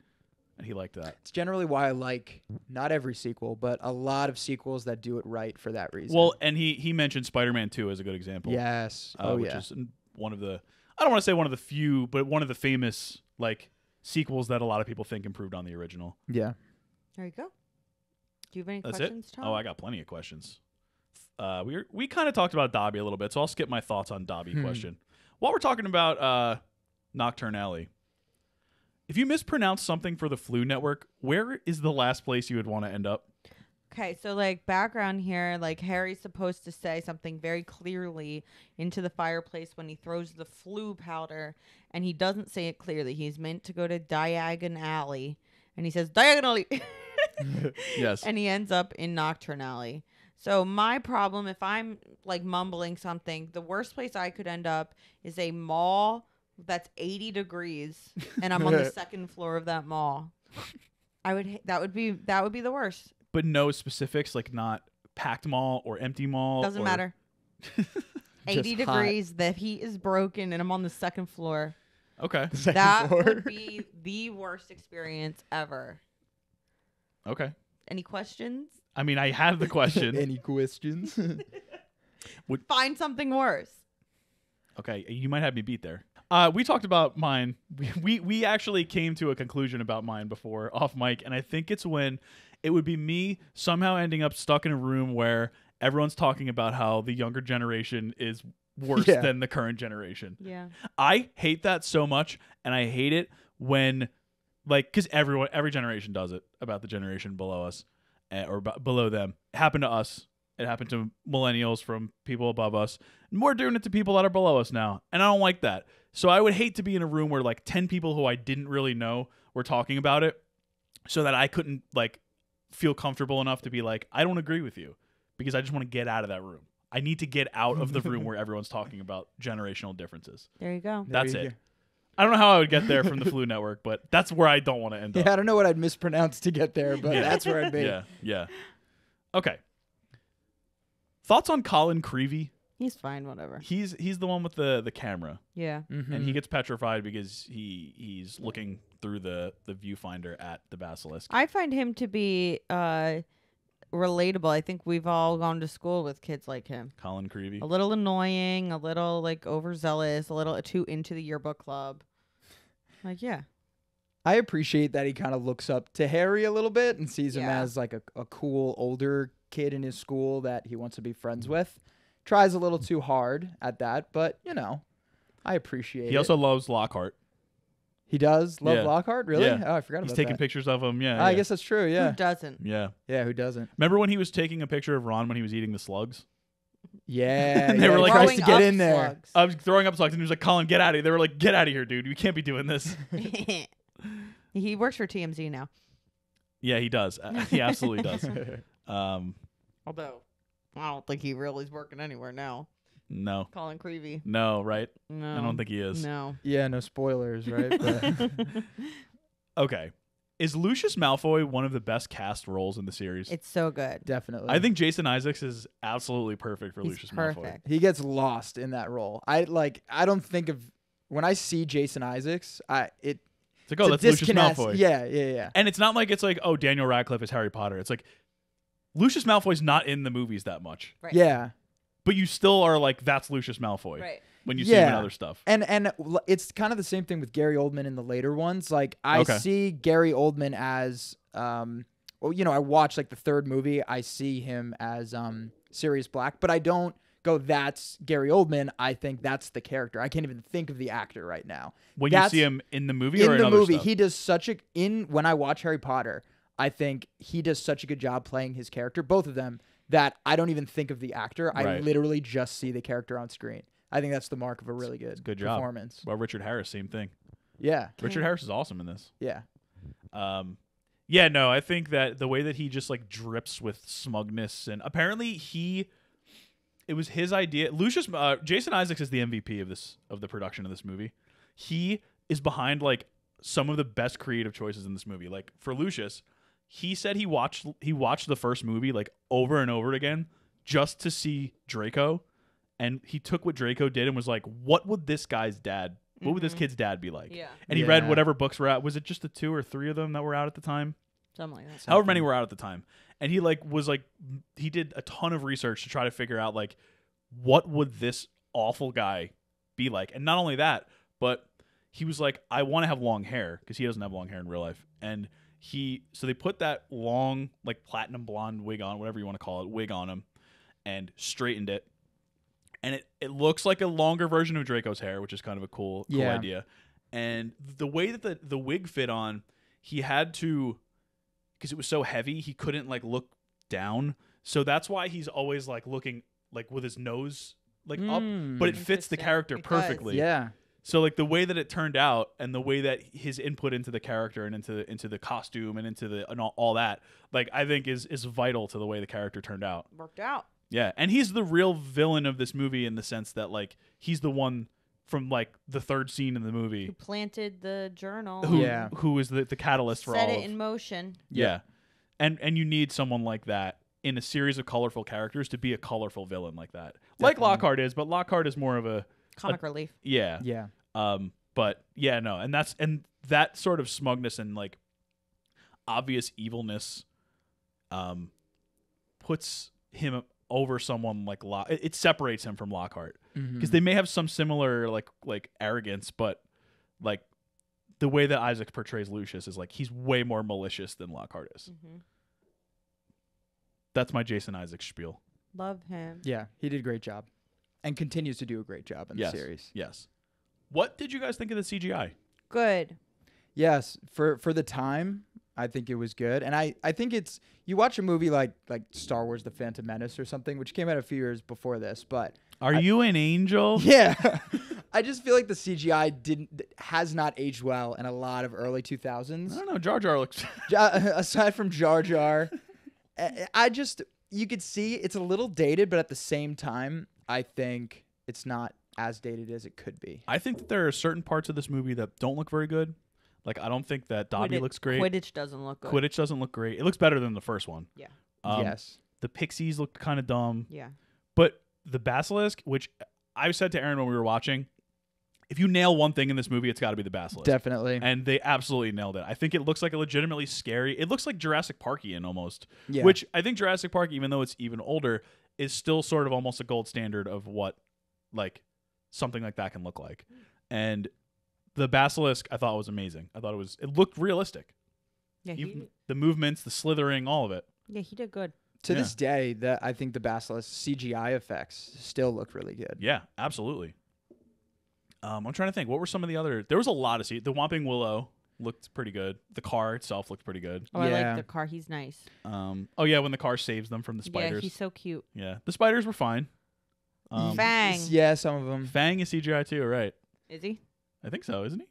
And he liked that. It's generally why I like not every sequel, but a lot of sequels that do it right for that reason. Well, and he mentioned Spider-Man 2 as a good example. yes. Which is one of the, I don't want to say one of the few, but one of the famous like sequels that a lot of people think improved on the original. Yeah. There you go. Do you have any That's questions, it? Tom? Oh, I got plenty of questions. We kind of talked about Dobby a little bit, so I'll skip my thoughts on Dobby question. While we're talking about Nocturne Alley, if you mispronounce something for the Floo Network, where is the last place you would want to end up? Okay, so like background here, like Harry's supposed to say something very clearly into the fireplace when he throws the Floo powder, and he doesn't say it clearly. He's meant to go to Diagon Alley, and he says diagonally. Yes. And he ends up in Nocturne Alley. So my problem, if I'm like mumbling something, the worst place I could end up is a mall that's 80 degrees, and I'm on the second floor of that mall. That would be the worst. But no specifics, like not packed mall or empty mall. Doesn't matter. 80 Just hot. degrees, the heat is broken, and I'm on the second floor. Okay. Second That floor. would be the worst experience ever. Okay. Any questions? I mean, I had the question. Any questions? Find something worse. Okay, you might have me beat there. We talked about mine. We actually came to a conclusion about mine before off mic, and I think it's when it would be me somehow ending up stuck in a room where everyone's talking about how the younger generation is worse than the current generation. Yeah. I hate that so much, and I hate it when, like, because every generation does it about the generation below us or below them. It happened to us. It happened to millennials from people above us. And we're doing it to people that are below us now, and I don't like that. So I would hate to be in a room where like 10 people who I didn't really know were talking about it, so that I couldn't like feel comfortable enough to be like, I don't agree with you, because I just want to get out of that room. I need to get out of the room where everyone's talking about generational differences. There you go. That's There you it. I don't know how I would get there from the Floo Network, but that's where I don't want to end go. up. Yeah, I don't know what I'd mispronounce to get there, but Yeah. that's where I'd be. Yeah. Okay. Thoughts on Colin Creevey? He's fine, whatever. He's the one with the camera, Yeah. and he gets petrified because he's looking through the viewfinder at the basilisk. I find him to be relatable. I think we've all gone to school with kids like him. Colin Creevey. A little annoying, a little like overzealous, a little too into the yearbook club. Like, yeah. I appreciate that he kind of looks up to Harry a little bit and sees him Yeah. as like a cool older kid in his school that he wants to be friends with. Tries a little too hard at that, but you know, I appreciate it. He also loves Lockhart. He does love Yeah. Lockhart, really? Yeah. Oh, I forgot He's about taking that. pictures of him. Yeah, I yeah. guess that's true. Yeah, Who doesn't? Yeah. yeah. Who doesn't? Remember when he was taking a picture of Ron when he was eating the slugs? Yeah, They yeah, were he like- tries Throwing to get up in there. slugs. I was throwing up slugs, and he was like, "Colin, get out of here!" They were like, "Get out of here, dude! You can't be doing this." He works for TMZ now. Yeah, he does. He absolutely does. Although, I don't think he really is working anywhere now. No, Colin Creevey. no, right? No. I don't think he is. No. Yeah, no spoilers, right? But Okay, is Lucius Malfoy one of the best cast roles in the series? It's so good. definitely, I think Jason Isaacs is absolutely perfect for He's Lucius Malfoy. perfect. he gets lost in that role. I don't think of when I see Jason Isaacs, It's like, it's oh, a that's Lucius disconnect. Malfoy. Yeah. And it's not like it's like, oh, Daniel Radcliffe is Harry Potter. It's like Lucius Malfoy's not in the movies that much, Right. Yeah. but you still are like, that's Lucius Malfoy Right. when you see him in Yeah. other stuff. And it's kind of the same thing with Gary Oldman in the later ones. Like I Okay. see Gary Oldman as well, you know, I watch like the third movie, I see him as Sirius Black, but I don't go, that's Gary Oldman. I think that's the character. I can't even think of the actor right now. When you That's- see him in the movie in or in the other movie, stuff? he does such a when I watch Harry Potter, I think he does such a good job playing his character, both of them, that I don't even think of the actor. I Right. literally just see the character on screen. I think that's the mark of a really good, good job. performance. Well, Richard Harris, same thing. Yeah. Richard Harris is awesome in this. Yeah. Yeah, no, I think that the way that he just like drips with smugness, and apparently it was his idea. Jason Isaacs is the MVP of the production of this movie. He is behind like some of the best creative choices in this movie. Like for Lucius, he said he watched the first movie like over and over again just to see Draco, and he took what Draco did and was like, what would this guy's dad What would this kid's dad be like? Yeah. And he read whatever books were out. Was it just the 2 or 3 of them that were out at the time? Something like that. However many were out at the time. And he he did a ton of research to try to figure out like what would this awful guy be like. And not only that, but he was like, I want to have long hair because he doesn't have long hair in real life. And so they put that long, like platinum blonde wig on, whatever you want to call it, wig on him and straightened it. And it looks like a longer version of Draco's hair, which is kind of a cool idea. And the way that the wig fit on, he had to, because it was so heavy, he couldn't like look down. So that's why he's always like looking like with his nose like up, but it fits the character perfectly. Yeah. So like the way that it turned out and the way that his input into the character and into the costume and into all that, like I think is vital to the way the character turned out. Worked out. Yeah, and he's the real villain of this movie in the sense that like he's the one from like the 3rd scene in the movie Who planted the journal. who is the catalyst for all set it in motion. Yeah. And you need someone like that in a series of colorful characters to be a colorful villain like that. Definitely. Like Lockhart is, but Lockhart is more of a Comic relief. yeah. Yeah. But yeah, no, and that sort of smugness and like obvious evilness puts him over someone like it separates him from Lockhart because they may have some similar like arrogance, but like the way that Isaac portrays Lucius is like he's way more malicious than Lockhart is. That's my Jason Isaac spiel. Love him. Yeah, he did a great job and continues to do a great job in the series. Yes. What did you guys think of the CGI? Good. Yes, for the time, I think it was good. And I think it's, you watch a movie like Star Wars The Phantom Menace or something, which came out a few years before this, but Are you an angel? yeah. I just feel like the CGI has not aged well in a lot of early 2000s. I don't know. Jar Jar looks Aside from Jar Jar, you could see it's a little dated, but at the same time, I think it's not as dated as it could be. I think that there are certain parts of this movie that don't look very good. Like, I don't think that Dobby looks great. Quidditch doesn't look good. Quidditch doesn't look great. It looks better than the first one. Yeah. Yes. The pixies looked kind of dumb. Yeah. But the basilisk, which I said to Aaron when we were watching, if you nail one thing in this movie, it's got to be the basilisk. Definitely. And they absolutely nailed it. I think it looks like a legitimately scary. It looks like Jurassic Parkian almost. Yeah. Which I think Jurassic Park, even though it's even older, is still sort of almost a gold standard of what like something like that can look like. And the basilisk I thought was amazing. I thought it looked realistic. Yeah. The movements, the slithering, all of it. Yeah, he did good. To this day, I think the basilisk CGI effects still look really good. Yeah, absolutely. I'm trying to think. What were some of the other? There was a lot of the Whomping Willow looked pretty good. The car itself looked pretty good. Oh, I Yeah. like the car. He's nice. Oh yeah, when the car saves them from the spiders. Yeah, he's so cute. Yeah, the spiders were fine. Fang. Yeah, some of them. Fang is CGI too, right? Is he? I think so, isn't he?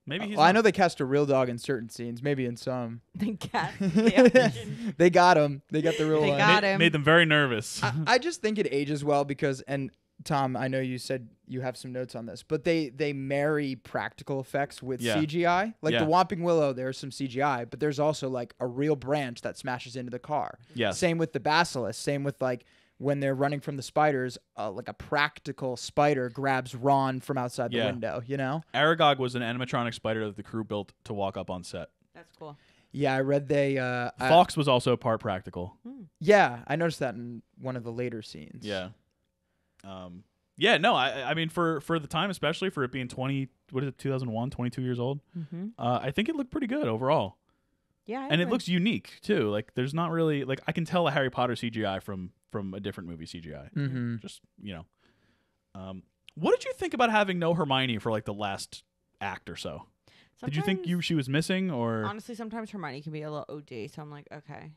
Maybe he's. Well, I not. know they cast a real dog in certain scenes, maybe in some. The cat. They got him. They got the real They one. got him. Made them very nervous. I just think it ages well because, and Tom, I know you said you have some notes on this, but they marry practical effects with CGI. Like the Whomping Willow, there's some CGI, but there's also like a real branch that smashes into the car. Yes. Same with the basilisk. Same with like when they're running from the spiders, like a practical spider grabs Ron from outside the window, you know? Aragog was an animatronic spider that the crew built to walk up on set. That's cool. Yeah, I read they... Fox was also part practical. Yeah, I noticed that in one of the later scenes. Yeah. Yeah, no, I mean, for the time, especially for it being 2001, 22 years old, I think it looked pretty good overall. Yeah. And it looks unique, too. Like, there's not really... Like, I can tell a Harry Potter CGI from a different movie CGI. Mm-hmm. Just, you know. What did you think about having no Hermione for, like, the last act or so? Did you think she was missing, or... Honestly, sometimes Hermione can be a little OD, so I'm like, okay.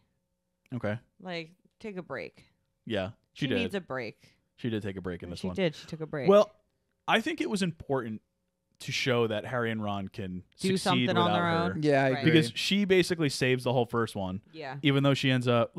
Okay. Like, take a break. Yeah, She did. needs a break. She did take a break in this one. She did. She took a break. Well, I think it was important to show that Harry and Ron can do succeed something without on their her. own. Yeah, I Right. agree. Because she basically saves the whole first one. Yeah. Even though she ends up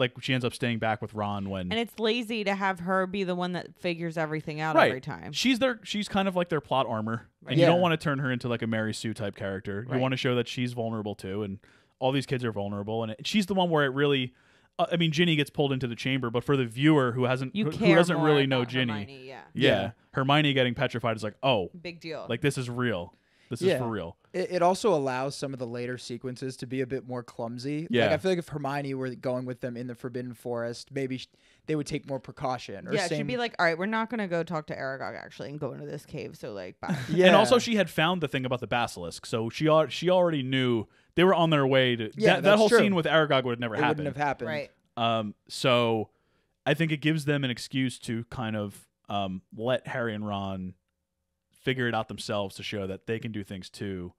staying back with Ron when... And it's lazy to have her be the one that figures everything out Right. every time. She's kind of like their plot armor. Right. And you Yeah. don't want to turn her into like a Mary Sue type character. You Right. want to show that she's vulnerable too, and all these kids are vulnerable. And she's the one where it really... I mean, Ginny gets pulled into the chamber, but for the viewer who You who care doesn't more really know about Ginny, Hermione, yeah. yeah, Hermione getting petrified is like, oh, Big deal. like this is real. This is for real. It also allows some of the later sequences to be a bit more clumsy. Yeah. Like I feel like if Hermione were going with them in the Forbidden Forest, maybe they would take more precaution. Or yeah, she'd be like, all right, we're not going to go talk to Aragog actually and go into this cave. So like, bye. yeah. And also she had found the thing about the basilisk, so she already knew they were on their way to. Yeah, that whole true. scene with Aragog would have never it happened. wouldn't have happened. Right. So I think it gives them an excuse to kind of let Harry and Ron figure it out themselves to show that they can do things too,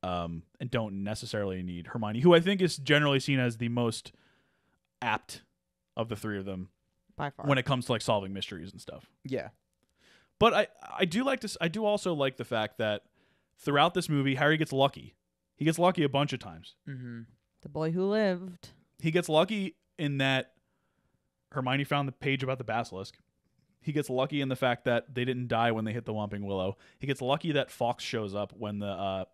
and don't necessarily need Hermione, who I think is generally seen as the most apt of the three of them By far. when it comes to like solving mysteries and stuff. Yeah. But I do also like the fact that throughout this movie, Harry gets lucky. He gets lucky a bunch of times. Mm-hmm. The boy who lived. He gets lucky in that Hermione found the page about the basilisk. He gets lucky in the fact that they didn't die when they hit the Whomping Willow. He gets lucky that Fawkes shows up when the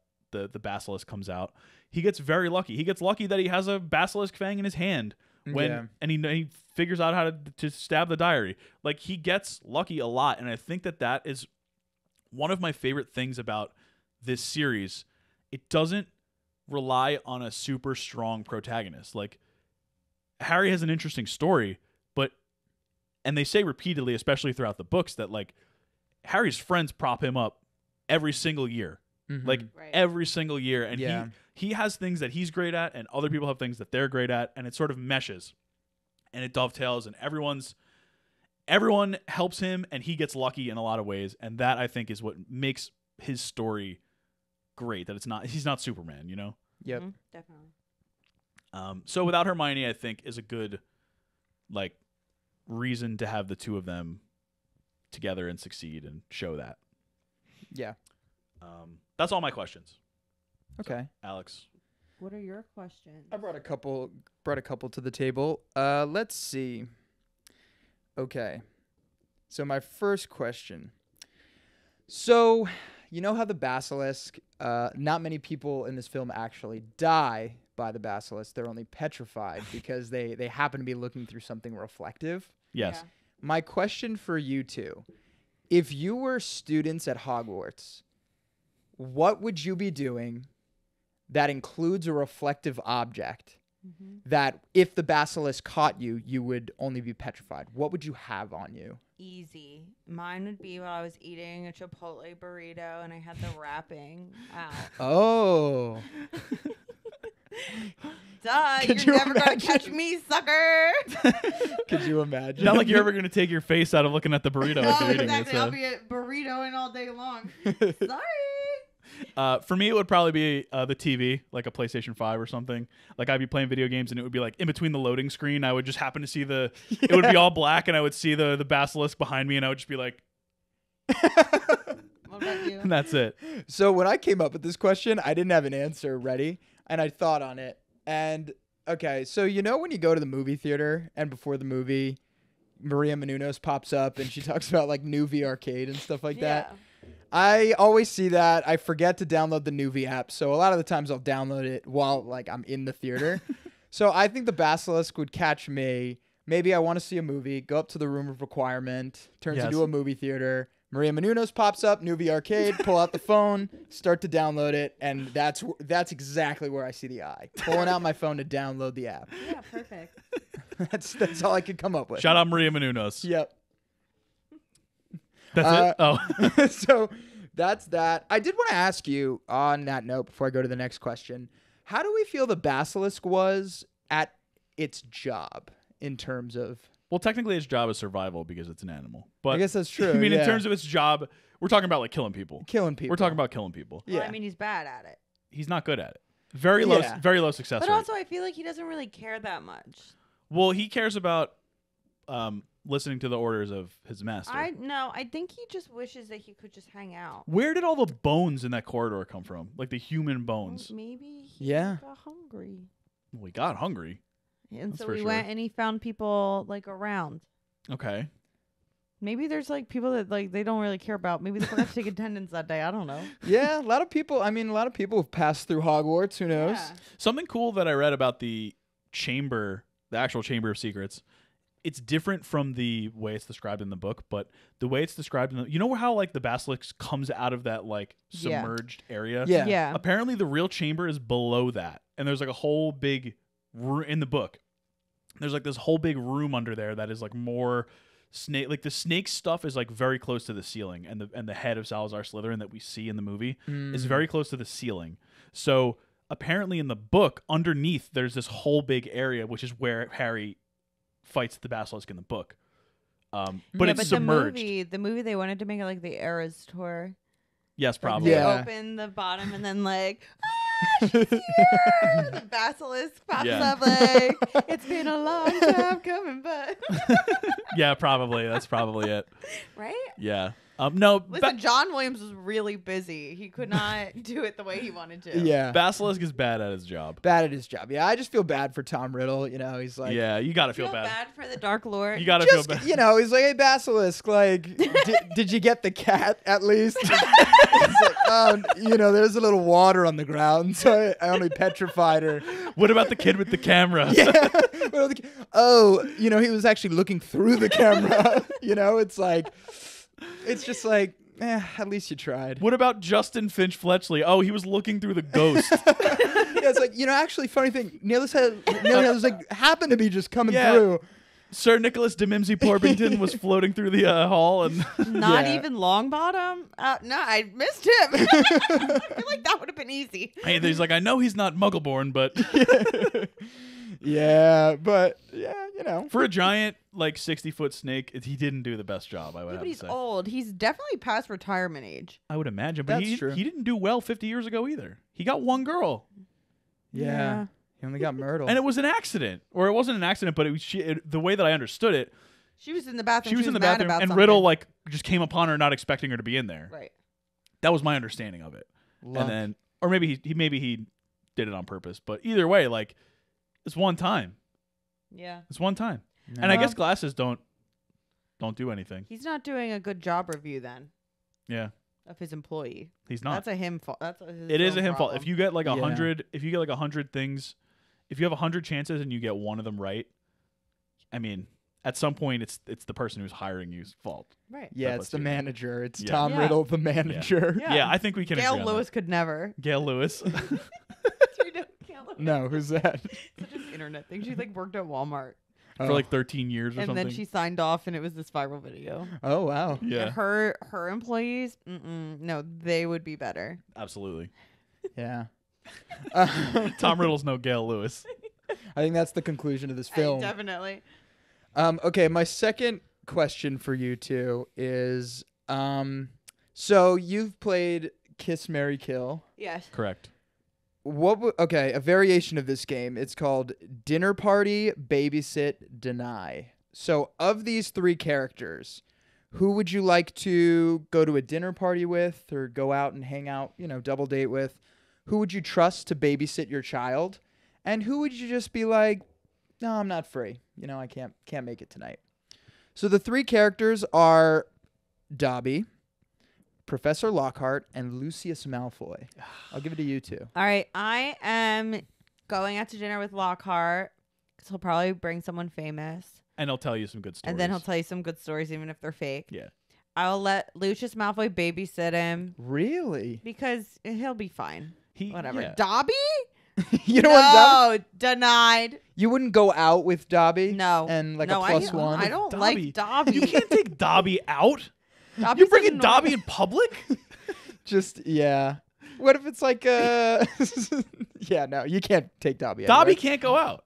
basilisk comes out. He gets very lucky. He gets lucky that he has a basilisk fang in his hand and he figures out how to stab the diary. Like he gets lucky a lot, and I think that is one of my favorite things about this series. It doesn't rely on a super strong protagonist. Like Harry has an interesting story, and they say repeatedly, especially throughout the books, that like Harry's friends prop him up every single year. Mm-hmm. Like Right. every single year. And Yeah. he has things that he's great at and other people have things that they're great at, and it sort of meshes and it dovetails, and everyone helps him, and he gets lucky in a lot of ways. And that I think is what makes his story great, that he's not Superman, you know? Yep. Mhm, definitely. So without Hermione, I think is a good like reason to have the two of them together and succeed and show that. Yeah. That's all my questions. Okay. Alex. What are your questions? I brought a couple to the table. Let's see. Okay. So my first question. So, you know how the basilisk, not many people in this film actually die by the basilisk. They're only petrified because they happen to be looking through something reflective. Yes. Yeah. My question for you two, if you were students at Hogwarts, what would you be doing that includes a reflective object that if the basilisk caught you, you would only be petrified? What would you have on you? Easy. Mine would be while I was eating a Chipotle burrito and I had the wrapping out. Oh. Duh, Could you're you never going to catch imagine? me, sucker. Could you imagine? Not like you're ever going to take your face out of looking at the burrito as No, you're eating exactly. it. I'll So. be at burritoing all day long. Sorry. For me, it would probably be the TV, like a PlayStation 5 or something. Like I'd be playing video games, and it would be like in between the loading screen, I would just happen to see it would be all black, and I would see the basilisk behind me, and I would just be like, What about you? and that's it. So when I came up with this question, I didn't have an answer ready, and I thought on it. And okay, so you know when you go to the movie theater and before the movie, Maria Menounos pops up and she talks about like Nuvie Arcade and stuff like that. I always see that. I forget to download the Nuvie app, so a lot of the times I'll download it while like I'm in the theater. So I think the basilisk would catch me. Maybe I want to see a movie, go up to the room of requirement, turns Yes. into a movie theater. Maria Menounos pops up, Nuvie Arcade, pull out the phone, start to download it, and that's exactly where I see the eye. Pulling out my phone to download the app. Yeah, perfect. That's all I could come up with. Shout out Maria Menounos. Yep. That's it? Oh. So that's that. I did want to ask you on that note before I go to the next question. How do we feel the basilisk was at its job in terms of... Well, technically its job is survival because it's an animal. But I guess that's true. I mean, in yeah. terms of its job, we're talking about like killing people. killing people. We're talking about killing people. Well, Yeah. I mean, he's bad at it. He's not good at it. Very low success But rate. also, I feel like he doesn't really care that much. Well, he cares about listening to the orders of his master. I think he just wishes that he could just hang out. Where did all the bones in that corridor come from? Like the human bones. Maybe he Yeah. got hungry. Well, he got hungry. And That's so for we sure. went and he found people like around. Okay. Maybe there's like people that like they don't really care about. Maybe they forgot to take attendance that day. I don't know. Yeah, a lot of people. I mean, a lot of people have passed through Hogwarts. Who knows? Yeah. Something cool that I read about the chamber the actual Chamber of Secrets, it's different from the way it's described in the book, but the way it's described in the, you know how like the basilisk comes out of that like submerged area? Yeah. Yeah. Apparently the real chamber is below that. And there's like a whole big in the book. There's like this whole big room under there that is like more snake, like the snake stuff is like very close to the ceiling, and the head of Salazar Slytherin that we see in the movie is very close to the ceiling. So apparently in the book underneath there's this whole big area, which is where Harry fights the basilisk in the book. But it's submerged. The movie they wanted to make it like the Eras tour. Yes, probably. Yeah. They open the bottom and then like, she's here! The basilisk pops up like, it's been a long time coming, but Yeah, probably. That's probably it. right? Yeah. No. Listen, John Williams was really busy. He could not do it the way he wanted to. Yeah. Basilisk is bad at his job. Bad at his job. Yeah, I just feel bad for Tom Riddle. You know, he's like, Yeah, you gotta Feel feel bad for the Dark Lord. You gotta feel just, bad. you know, he's like, hey, Basilisk, like, did you get the cat at least? He's like, you know, there's a little water on the ground, so I only petrified her. What about the kid with the camera? Yeah. Oh, you know, he was actually looking through the camera. You know, it's just like, at least you tried. What about Justin Finch Fletchley? Oh, he was looking through the ghost. Yeah, it's like, you know, actually, funny thing, Nearly was like, happened to be just coming Yeah. through. Sir Nicholas de Mimsy Porpington was floating through the hall, and Not Yeah. even Longbottom? No, I missed him. I feel like that would have been easy. hey, he's like, I know he's not Muggleborn, but Yeah, but yeah, you know. for a giant like 60-foot snake, he didn't do the best job. I would Yeah, have but to he's say. old. He's definitely past retirement age. I would imagine, but That's true. he didn't do well 50 years ago either. He got one girl, Yeah. He only got Myrtle. and it was an accident, or it wasn't an accident, but the way that I understood it, She was in the bathroom. she was in the mad bathroom, about and something. Riddle like just came upon her, not expecting her to be in there. Right. That was my understanding of it. Luck. And then, or maybe he did it on purpose, but either way, like it's one time. Yeah. It's one time, No. and I guess glasses don't do anything. He's not doing a good job review then Yeah, of his employee. he's not. That's a him fault. That's his It is own a him fault. problem. If you get like Yeah. 100, if you get like 100 things, if you have 100 chances and you get one of them right, I mean, at some point it's the person who's hiring you's fault. Right. Yeah, that it's puts the you- manager. It's Yeah. Tom Yeah. Riddle, the manager. Yeah, I think we can. Gail agree on Lewis could never. that. Gail Lewis. Gail Lewis. No, who's that? Such an internet thing. She like worked at Walmart. Oh. For like 13 years or And something. then she signed off and it was this viral video. Oh, wow. yeah, And her employees, no, they would be better. absolutely. Yeah. Tom Riddle's no Gail Lewis. I think that's the conclusion of this film. Definitely. Okay, my second question for you two is, so you've played Kiss, Marry, Kill. Yes. Correct. Okay, a variation of this game. It's called Dinner Party, Babysit, Deny. So of these three characters, who would you like to go to a dinner party with or go out and hang out, you know, double date with? Who would you trust to babysit your child? And who would you just be like, no, I'm not free. You know, I can't make it tonight. So the three characters are Dobby, Professor Lockhart, and Lucius Malfoy. I'll give it to you two. All right. I am going out to dinner with Lockhart because he'll probably bring someone famous. And he'll tell you some good stories. And then he'll tell you some good stories, even if they're fake. Yeah. I'll let Lucius Malfoy babysit him Really? because he'll be fine. Whatever. Yeah. Dobby? You know what? Dobby? No, denied. You wouldn't go out with Dobby? No. And like no, a plus one? I don't Dobby. like Dobby. You can't take Dobby out. Dobby's You're bringing annoying. Dobby in public? Just, yeah. What if it's like, yeah, no, you can't take Dobby Dobby anywhere. can't go out.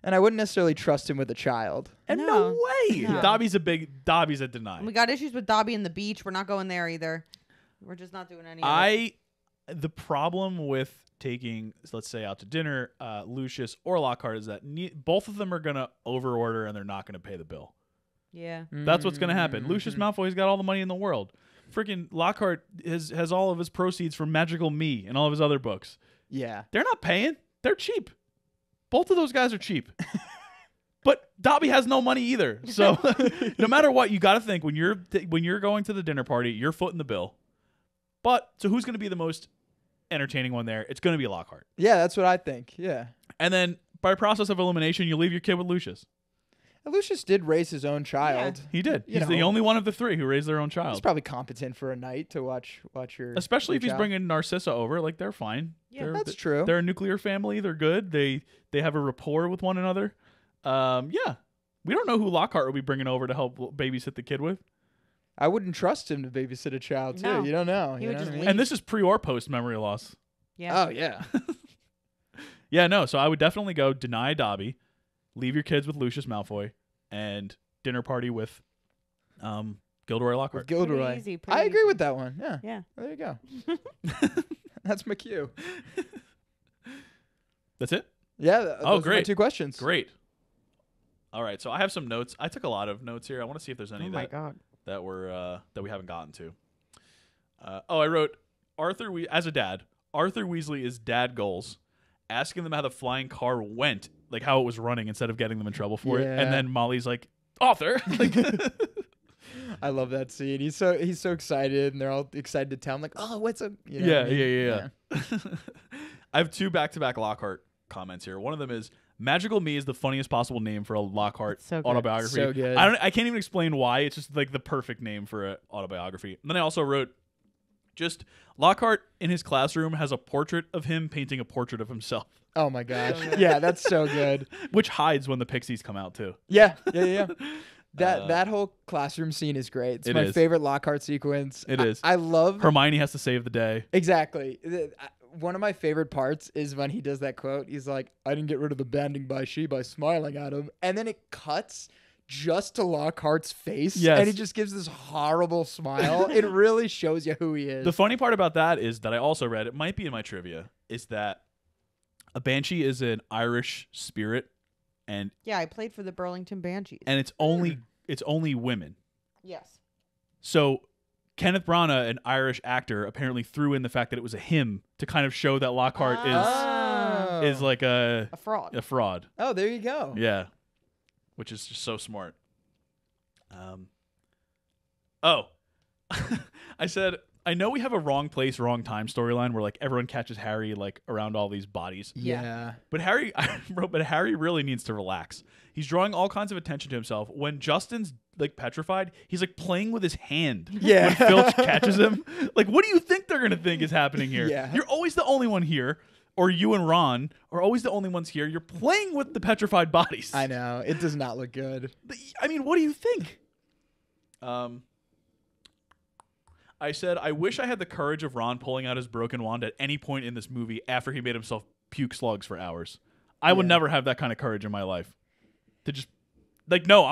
And I wouldn't necessarily trust him with a child. And no, No. way. No. Dobby's a deny. We got issues with Dobby and the beach. We're not going there either. We're just not doing any of it. The problem with taking, let's say, out to dinner, Lucius or Lockhart is that both of them are going to overorder and they're not going to pay the bill. Yeah. That's what's going to happen. Mm-hmm. Lucius Malfoy's got all the money in the world. Freaking Lockhart has all of his proceeds from Magical Me and all of his other books. Yeah. They're not paying. They're cheap. Both of those guys are cheap. But Dobby has no money either. So no matter what, you got to think when you're going to the dinner party, you're footing the bill. But so who's going to be the most entertaining one there? It's going to be Lockhart. Yeah, that's what I think. Yeah. And then by process of elimination, you leave your kid with Lucius. Lucius did raise his own child. He did. You He's the know. only one of the three who raised their own He's child. probably competent for a night to watch your. Especially your if he's child. bringing Narcissa over, like they're fine. Yeah, That's true. They're a nuclear family. They're good. They have a rapport with one another. Yeah. We don't know who Lockhart will be bringing over to help babysit the kid with. I wouldn't trust him to babysit a child too. No. You don't know. He You would know just what I mean? leave. And this is pre or post memory loss. Yeah. Oh yeah. Yeah, no. So I would definitely go deny Dobby, leave your kids with Lucius Malfoy, and dinner party with Gilderoy Lockhart. With Gilderoy. Pretty easy, I pretty agree easy. with that one. Yeah. Yeah. There you go. That's my cue. That's it? Yeah. Oh, those are my great. 2 questions. Great. All right, so I have some notes. I took a lot of notes here. I want to see if there's any Oh my God. that were that we haven't gotten to. I wrote as a dad, Arthur Weasley is dad goals, asking them how the flying car went, like how it was running instead of getting them in trouble for it. Yeah. And then Molly's like, Arthur. Like, I love that scene. He's so excited, and they're all excited to tell him like, "Oh, what's up?" You know yeah, what I mean? yeah. I have 2 back-to-back Lockhart comments here. One of them is Magical Me is the funniest possible name for a Lockhart So good. autobiography. So good. I can't even explain why. It's just like the perfect name for an autobiography. And then I also wrote just Lockhart in his classroom has a portrait of him painting a portrait of himself, Oh my gosh. Yeah, that's so good. which hides when the pixies come out too. Yeah. That whole classroom scene is great. It's It my is. favorite Lockhart sequence. It is. I love Hermione has to save the day. exactly. One of my favorite parts is when he does that quote. He's like, "I didn't get rid of the banding by she by smiling at him," and then it cuts just to Lockhart's face, Yes. and he just gives this horrible smile. It really shows you who he is. The funny part about that is that I also read, it might be in my trivia, is that a banshee is an Irish spirit, and Yeah, I played for the Burlington Banshees. it's only women. Yes. So Kenneth Branagh, an Irish actor, apparently threw in the fact that it was a him to kind of show that Lockhart is like a fraud. fraud. Oh, there you go. Yeah, which is just so smart. I said, I know we have a wrong place, wrong time storyline where like everyone catches Harry like around all these bodies. Yeah. But Harry, I wrote, but Harry really needs to relax. He's drawing all kinds of attention to himself. When Justin's like petrified, he's like playing with his hand. Yeah. When Filch catches him, like, what do you think they're gonna think is happening here? Yeah. You're always the only one here, or you and Ron are always the only ones here. You're playing with the petrified bodies. I know. It does not look good. I mean, what do you think? I said, I wish I had the courage of Ron pulling out his broken wand at any point in this movie after he made himself puke slugs for hours. I would never have that kind of courage in my life. To just like, no,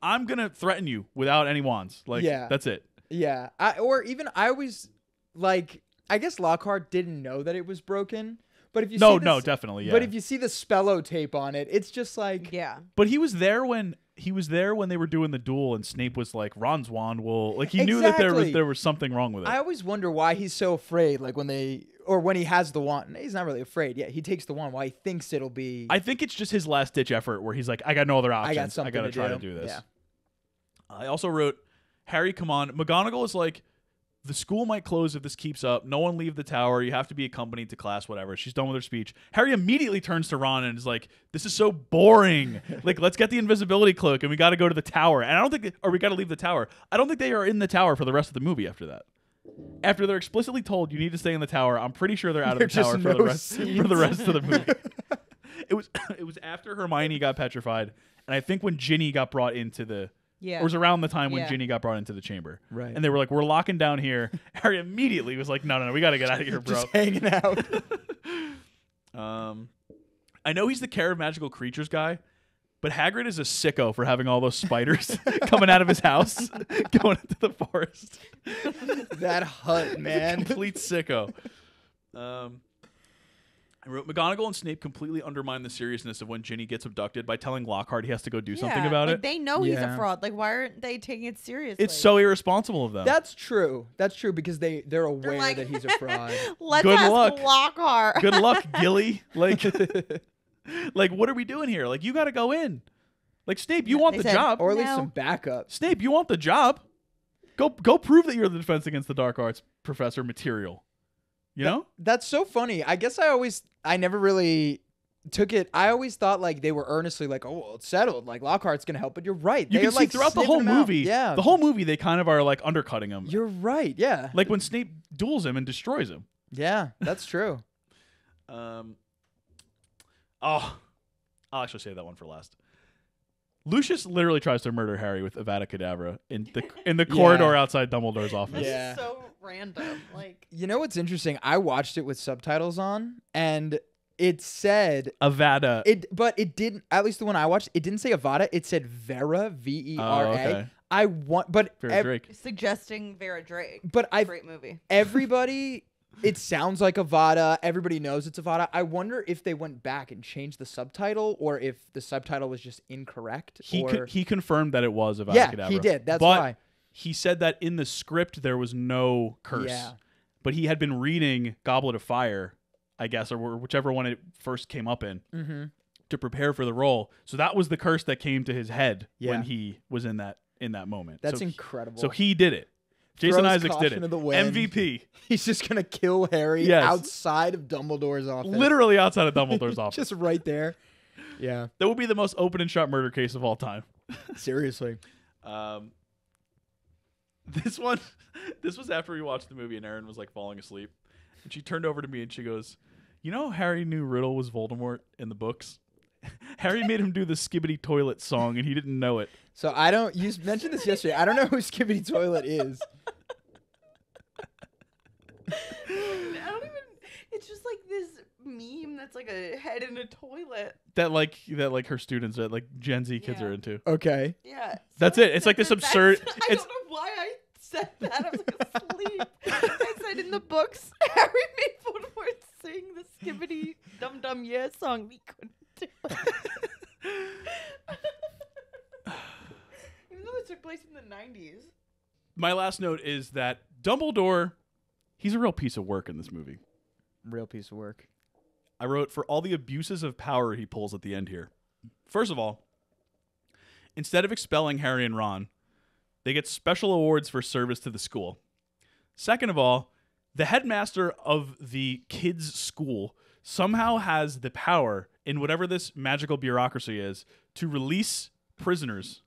I'm gonna threaten you without any wands. Like, Yeah. that's it. Yeah. I always like, I guess Lockhart didn't know that it was broken. But if you see No, this- definitely, yeah. But if you see the Spello tape on it, it's just like Yeah. But he was there when they were doing the duel, and Snape was like, Ron's wand will, like, he knew that Exactly. there was something wrong with it. I always wonder why he's so afraid. Like when he has the wand, he's not really afraid. Yeah, he takes the wand. Why he thinks it'll be. I think it's just his last ditch effort where he's like, I got no other options. I got something gotta to try do. to do this. Yeah. I also wrote, Harry, come on. McGonagall is like, the school might close if this keeps up. No one leave the tower. You have to be accompanied to class, whatever. She's done with her speech. Harry immediately turns to Ron and is like, this is so boring. Like, let's get the invisibility cloak and we got to go to the tower. And I don't think, or we got to leave the tower. I don't think they are in the tower for the rest of the movie after that. After they're explicitly told you need to stay in the tower, I'm pretty sure they're out of the There are tower just for no the rest of the movie. It was after Hermione got petrified, and I think when Ginny got brought into the Yeah. It was around the time when Yeah. Ginny got brought into the chamber. Right. And they were like, we're locking down here. Harry immediately was like, no, we got to get out of here, bro. Just hanging out. I know he's the care of magical creatures guy, but Hagrid is a sicko for having all those spiders coming out of his house, going into the forest. That hut, man. Complete sicko. I wrote, McGonagall and Snape completely undermine the seriousness of when Ginny gets abducted by telling Lockhart he has to go do something about like, it. They know he's a Yeah. fraud. Like, why aren't they taking it seriously? It's so irresponsible of them. That's true. That's true because they're aware like- that he's a fraud. Let's Good ask luck. Lockhart. Good luck, Gilly. Like, what are we doing here? Like, you got to go in. Like, Snape, you want They the said- job. Or at least No. some backup. Snape, you want the job. Go prove that you're the Defense Against the Dark Arts professor material. You know? That's so funny. I guess I never really took it. I always thought like they were earnestly like, oh, well, it's settled. Like Lockhart's gonna help, but you're right. You They're can see like throughout the sniffing whole him out. movie. Yeah, The whole movie, they kind of are like undercutting him. you're right. Yeah, Like when Snape duels him and destroys him. yeah, that's true. I'll actually save that one for last. Lucius literally tries to murder Harry with Avada Kedavra in the corridor outside Dumbledore's office. This Yeah. is so random. Like, You know what's interesting? I watched it with subtitles on, and it said Avada. but it didn't. At least the one I watched, it didn't say Avada. It said Vera, Vera. Oh, okay. I want, but Vera Drake. suggesting Vera Drake. but I Great movie. everybody. It sounds like Avada. Everybody knows it's Avada. I wonder if they went back and changed the subtitle, or if the subtitle was just incorrect. He confirmed that it was Avada Yeah, Kedavra. he did. That's but why. he said that in the script there was no curse. Yeah. But he had been reading Goblet of Fire, I guess, or whichever one it first came up in, to prepare for the role. So that was the curse that came to his head when Yeah. he was in that moment. That's so incredible. So he did it. Jason Throws Isaacs did caution it. to the wind. MVP. He's just gonna kill Harry Yes. outside of Dumbledore's office. Literally outside of Dumbledore's office. Just right there. Yeah. That would be the most open and shut murder case of all time. Seriously. This was after we watched the movie and Erin was like falling asleep. And she turned over to me and she goes, "You know Harry knew Riddle was Voldemort in the books? Harry made him do the Skibbity Toilet song and he didn't know it." So you mentioned this yesterday. I don't know who Skibbity Toilet is. I don't even. It's just like this meme that's like a head in a toilet. That her students, that like Gen Z kids Yeah. are into. Okay. Yeah. That's it. It's like this absurd. I don't know why I said that. I was like asleep. I said in the books, Harry made Voldemort sing the Skibbity Dum Dum Yeah song. We couldn't do it. Even though it took place in the 90s. My last note is that Dumbledore, he's a real piece of work in this movie. Real piece of work. I wrote, for all the abuses of power he pulls at the end here. First of all, instead of expelling Harry and Ron, they get special awards for service to the school. Second of all, the headmaster of the kids' school somehow has the power, in whatever this magical bureaucracy is, to release prisoners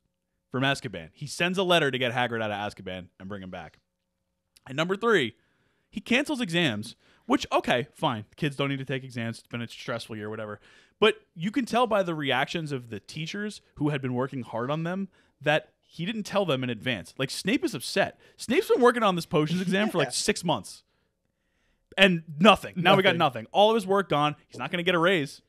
from Azkaban. He sends a letter to get Hagrid out of Azkaban and bring him back. And number 3, he cancels exams, which, okay, fine. Kids don't need to take exams. It's been a stressful year, whatever. But you can tell by the reactions of the teachers who had been working hard on them that he didn't tell them in advance. Like, Snape is upset. Snape's been working on this potions exam for like 6 months. And nothing. Now we got nothing. All of his work gone. He's not going to get a raise.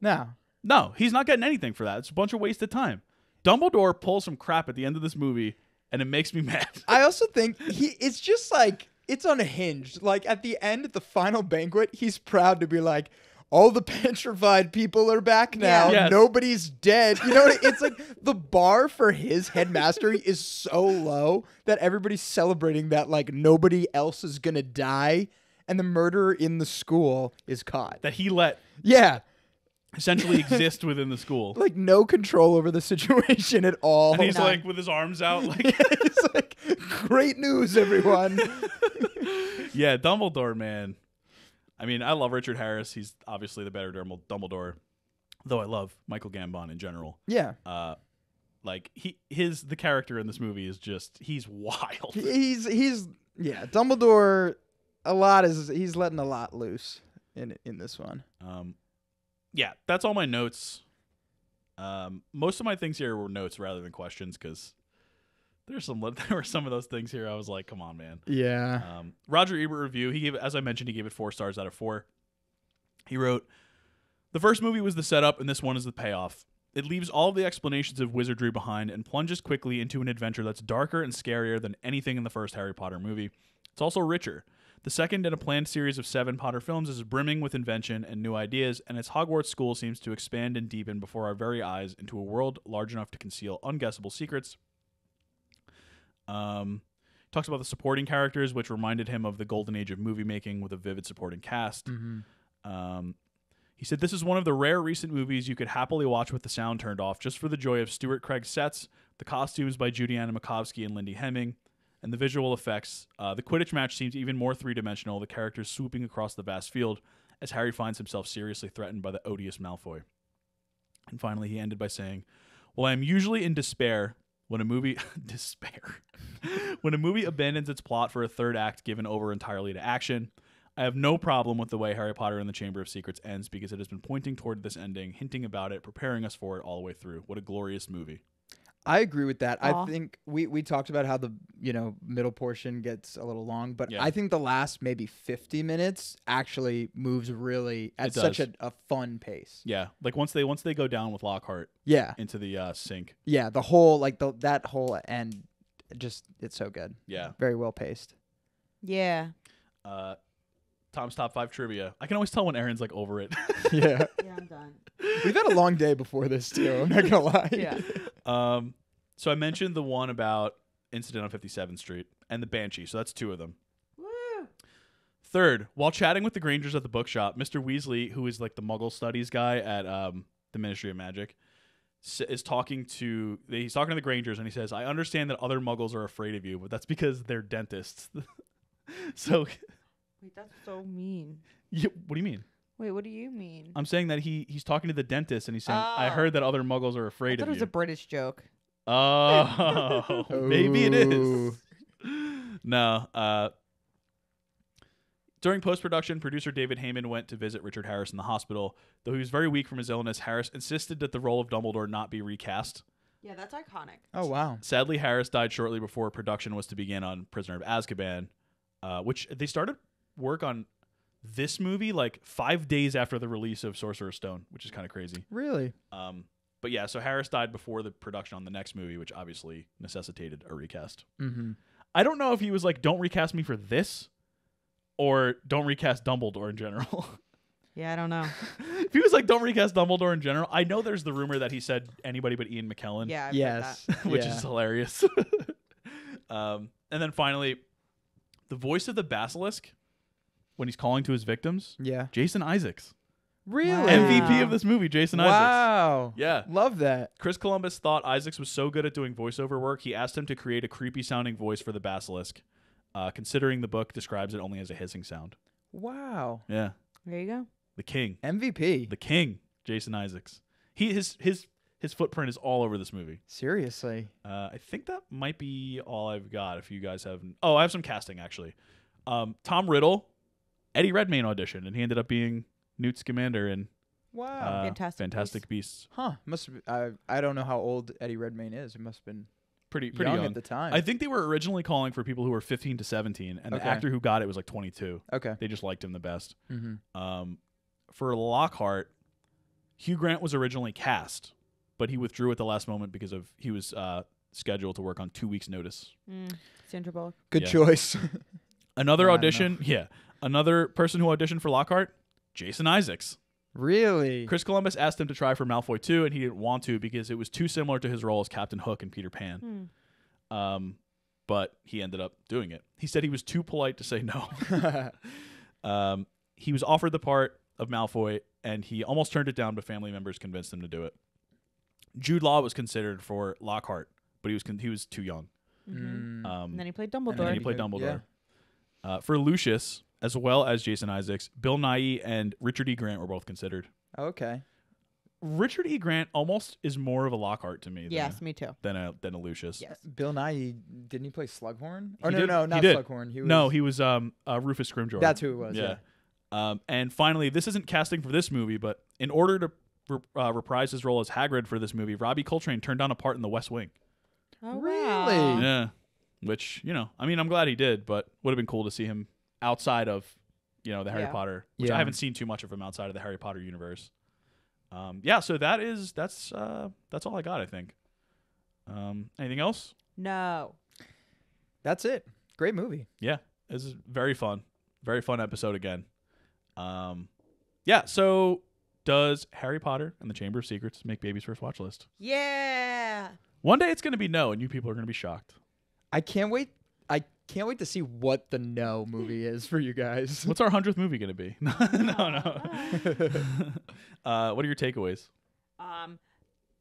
No, he's not getting anything for that. It's a bunch of wasted time. Dumbledore pulls some crap at the end of this movie, and it makes me mad. I also think it's just like, it's unhinged. Like at the end, at the final banquet, he's proud to be like, all the petrified people are back now. Yeah. Yes. Nobody's dead. You know what it's like? The bar for his headmastery is so low that everybody's celebrating that like nobody else is gonna die, and the murderer in the school is caught. That he let essentially exist within the school. Like no control over the situation at all. And he's like with his arms out, like it's like, great news, everyone. yeah, Dumbledore, man. I mean, I love Richard Harris. He's obviously the better Dumbledore, though I love Michael Gambon in general. Yeah. Like the character in this movie is just, he's wild. He's Dumbledore. He's letting a lot loose in this one. Yeah, that's all my notes. Most of my things here were notes rather than questions because there were some of those things here I was like, come on, man. Yeah. Roger Ebert review, as I mentioned, he gave it 4 stars out of 4. He wrote, "The first movie was the setup and this one is the payoff. It leaves all of the explanations of wizardry behind and plunges quickly into an adventure that's darker and scarier than anything in the first Harry Potter movie. It's also richer. The second in a planned series of 7 Potter films is brimming with invention and new ideas, and its Hogwarts school seems to expand and deepen before our very eyes into a world large enough to conceal unguessable secrets." Talks about the supporting characters, which reminded him of the golden age of movie making with a vivid supporting cast. Mm-hmm. He said, "This is one of the rare recent movies you could happily watch with the sound turned off just for the joy of Stuart Craig's sets, the costumes by Judianna Makovsky and Lindy Hemming, and the visual effects. The Quidditch match seems even more three-dimensional, the characters swooping across the vast field, as Harry finds himself seriously threatened by the odious Malfoy. And finally, he ended by saying, "Well, I am usually in despair when a movie when a movie abandons its plot for a third act given over entirely to action. I have no problem with the way Harry Potter and the Chamber of Secrets ends because it has been pointing toward this ending, hinting about it, preparing us for it all the way through. What a glorious movie." I agree with that. Aw. I think we talked about how the middle portion gets a little long, but Yeah. I think the last maybe 50 minutes actually moves really at It such does. a fun pace. Yeah, like once they go down with Lockhart Yeah, into the sink. yeah. The whole that whole end, just it's so good. Yeah. Very well paced. Yeah. Tom's top 5 trivia. I can always tell when Aaron's like over it. Yeah, Yeah, I'm done. we've had a long day before this too. I'm not gonna lie. Yeah. So I mentioned the one about Incident on 57th Street and the Banshee. So that's 2 of them. Woo. Third, while chatting with the Grangers at the bookshop, Mr. Weasley, who is like the Muggle studies guy at the Ministry of Magic, is talking to the Grangers, and he says, "I understand that other Muggles are afraid of you, but that's because they're dentists." So, Wait, that's so mean. what do you mean? Wait, what do you mean? I'm saying that he's talking to the dentist, and he's saying, "I Oh. heard that other Muggles are I afraid thought of it was you." a British joke. Oh, maybe it is. Ooh. No. During post-production, producer David Heyman went to visit Richard Harris in the hospital. Though he was very weak from his illness, Harris insisted that the role of Dumbledore not be recast. Yeah, that's iconic. Oh wow. Sadly, Harris died shortly before production was to begin on Prisoner of Azkaban, which they started work on this movie like 5 days after the release of Sorcerer's Stone, which is kind of crazy. Really? But yeah, so Harris died before the production on the next movie, which obviously necessitated a recast. Mm-hmm. I don't know if he was like, "Don't recast me for this," or "Don't recast Dumbledore in general." Yeah, I don't know. If he was like, "Don't recast Dumbledore in general," I know there's the rumor that he said anybody but Ian McKellen, Yeah, I've heard Yes. that. which Yeah. is hilarious. And then finally, the voice of the basilisk when he's calling to his victims, Yeah. Jason Isaacs. Really? Wow. MVP of this movie, Jason Isaacs. Wow. Yeah. Love that. Chris Columbus thought Isaacs was so good at doing voiceover work, he asked him to create a creepy sounding voice for the basilisk, considering the book describes it only as a hissing sound. Wow. Yeah. There you go. The king. MVP. The king, Jason Isaacs. His footprint is all over this movie. Seriously. I think that might be all I've got. If you guys have, I have some casting actually. Tom Riddle, Eddie Redmayne auditioned, and he ended up being Newt Scamander in Wow. Fantastic Beasts. Huh. Must have, I don't know how old Eddie Redmayne is. It must have been Pretty young young at the time. I think they were originally calling for people who were 15 to 17, and the Okay. actor who got it was like 22. Okay. They just liked him the best. Mm-hmm. For Lockhart, Hugh Grant was originally cast, but he withdrew at the last moment because he was scheduled to work on 2 weeks' notice. Sandra Bullock. Good Yeah. choice. Another I don't audition, another person who auditioned for Lockhart, Jason Isaacs. Really? Chris Columbus asked him to try for Malfoy too, and he didn't want to because it was too similar to his role as Captain Hook and Peter Pan. But he ended up doing it. He said he was too polite to say no. He was offered the part of Malfoy, and he almost turned it down, but family members convinced him to do it. Jude Law was considered for Lockhart, but he was too young. And Mm. then he played And then Dumbledore. he played Dumbledore. Yeah. For Lucius, as well as Jason Isaacs, Bill Nighy and Richard E. Grant were both considered. Okay. Richard E. Grant almost is more of a Lockhart to me Yes, me too. than a Lucius. Yes. Bill Nighy, didn't he play Slughorn? He Or no, did. no, He not did. Slughorn. He was Rufus Scrimgeour. That's who it was. Yeah. Yeah. And finally, this isn't casting for this movie, but in order to reprise his role as Hagrid for this movie, Robbie Coltrane turned down a part in The West Wing. Oh, Really? wow. Yeah. Which, I'm glad he did, but would have been cool to see him outside of, the Harry Yeah. Potter, which Yeah. I haven't seen too much of him outside of the Harry Potter universe. So that's all I got, I think. Anything else? No. That's it. Great movie. Yeah, this is very fun episode again. So does Harry Potter and the Chamber of Secrets make Baby's first watch list? Yeah. One day it's going to be no, and you people are going to be shocked. I can't wait to see what the no movie is for you guys. What's our 100th movie going to be? No. What are your takeaways?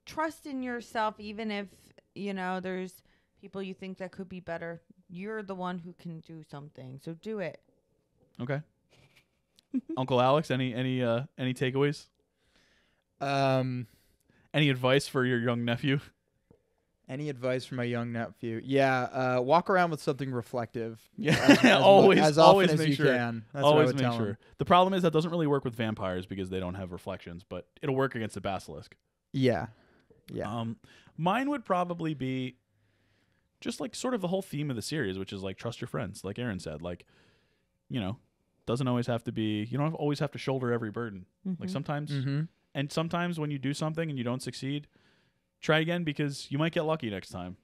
Trust in yourself, even if, there's people you think that could be better. You're the one who can do something. So do it. Okay. Uncle Alex, any takeaways? Any advice for your young nephew? Any advice for my young nephew? Yeah, walk around with something reflective. Yeah, as always often as make you sure. can. That's Always what I would make tell sure. him. The problem is that doesn't really work with vampires because they don't have reflections, but it'll work against the basilisk. Yeah. Mine would probably be just like sort of the whole theme of the series, which is like trust your friends, like Aaron said. Like, doesn't always have to be. You don't always have to shoulder every burden. Like sometimes, and sometimes when you do something and you don't succeed, try again because you might get lucky next time.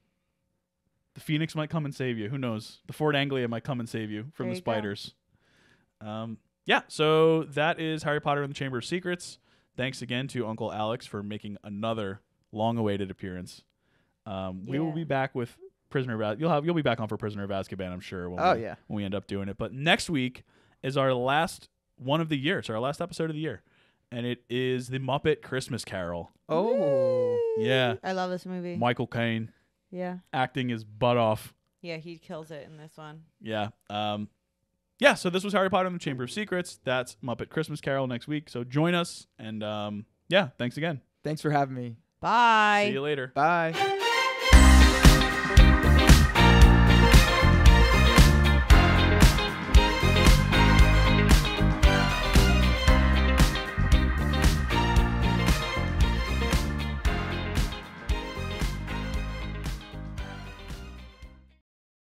The Phoenix might come and save you. Who knows? The Ford Anglia might come and save you from the spiders. So that is Harry Potter and the Chamber of Secrets. Thanks again to Uncle Alex for making another long-awaited appearance. We will be back with Prisoner of Azkaban. You'll be back on for Prisoner of Azkaban, I'm sure. When we end up doing it. But next week is our last one of the year. It's our last episode of the year. And it is the Muppet Christmas Carol. Oh. Yeah. I love this movie. Michael Caine. Yeah. Acting his butt off. Yeah, he kills it in this one. Yeah. So this was Harry Potter and the Chamber of Secrets. That's Muppet Christmas Carol next week. So join us. And thanks again. Thanks for having me. Bye. See you later. Bye.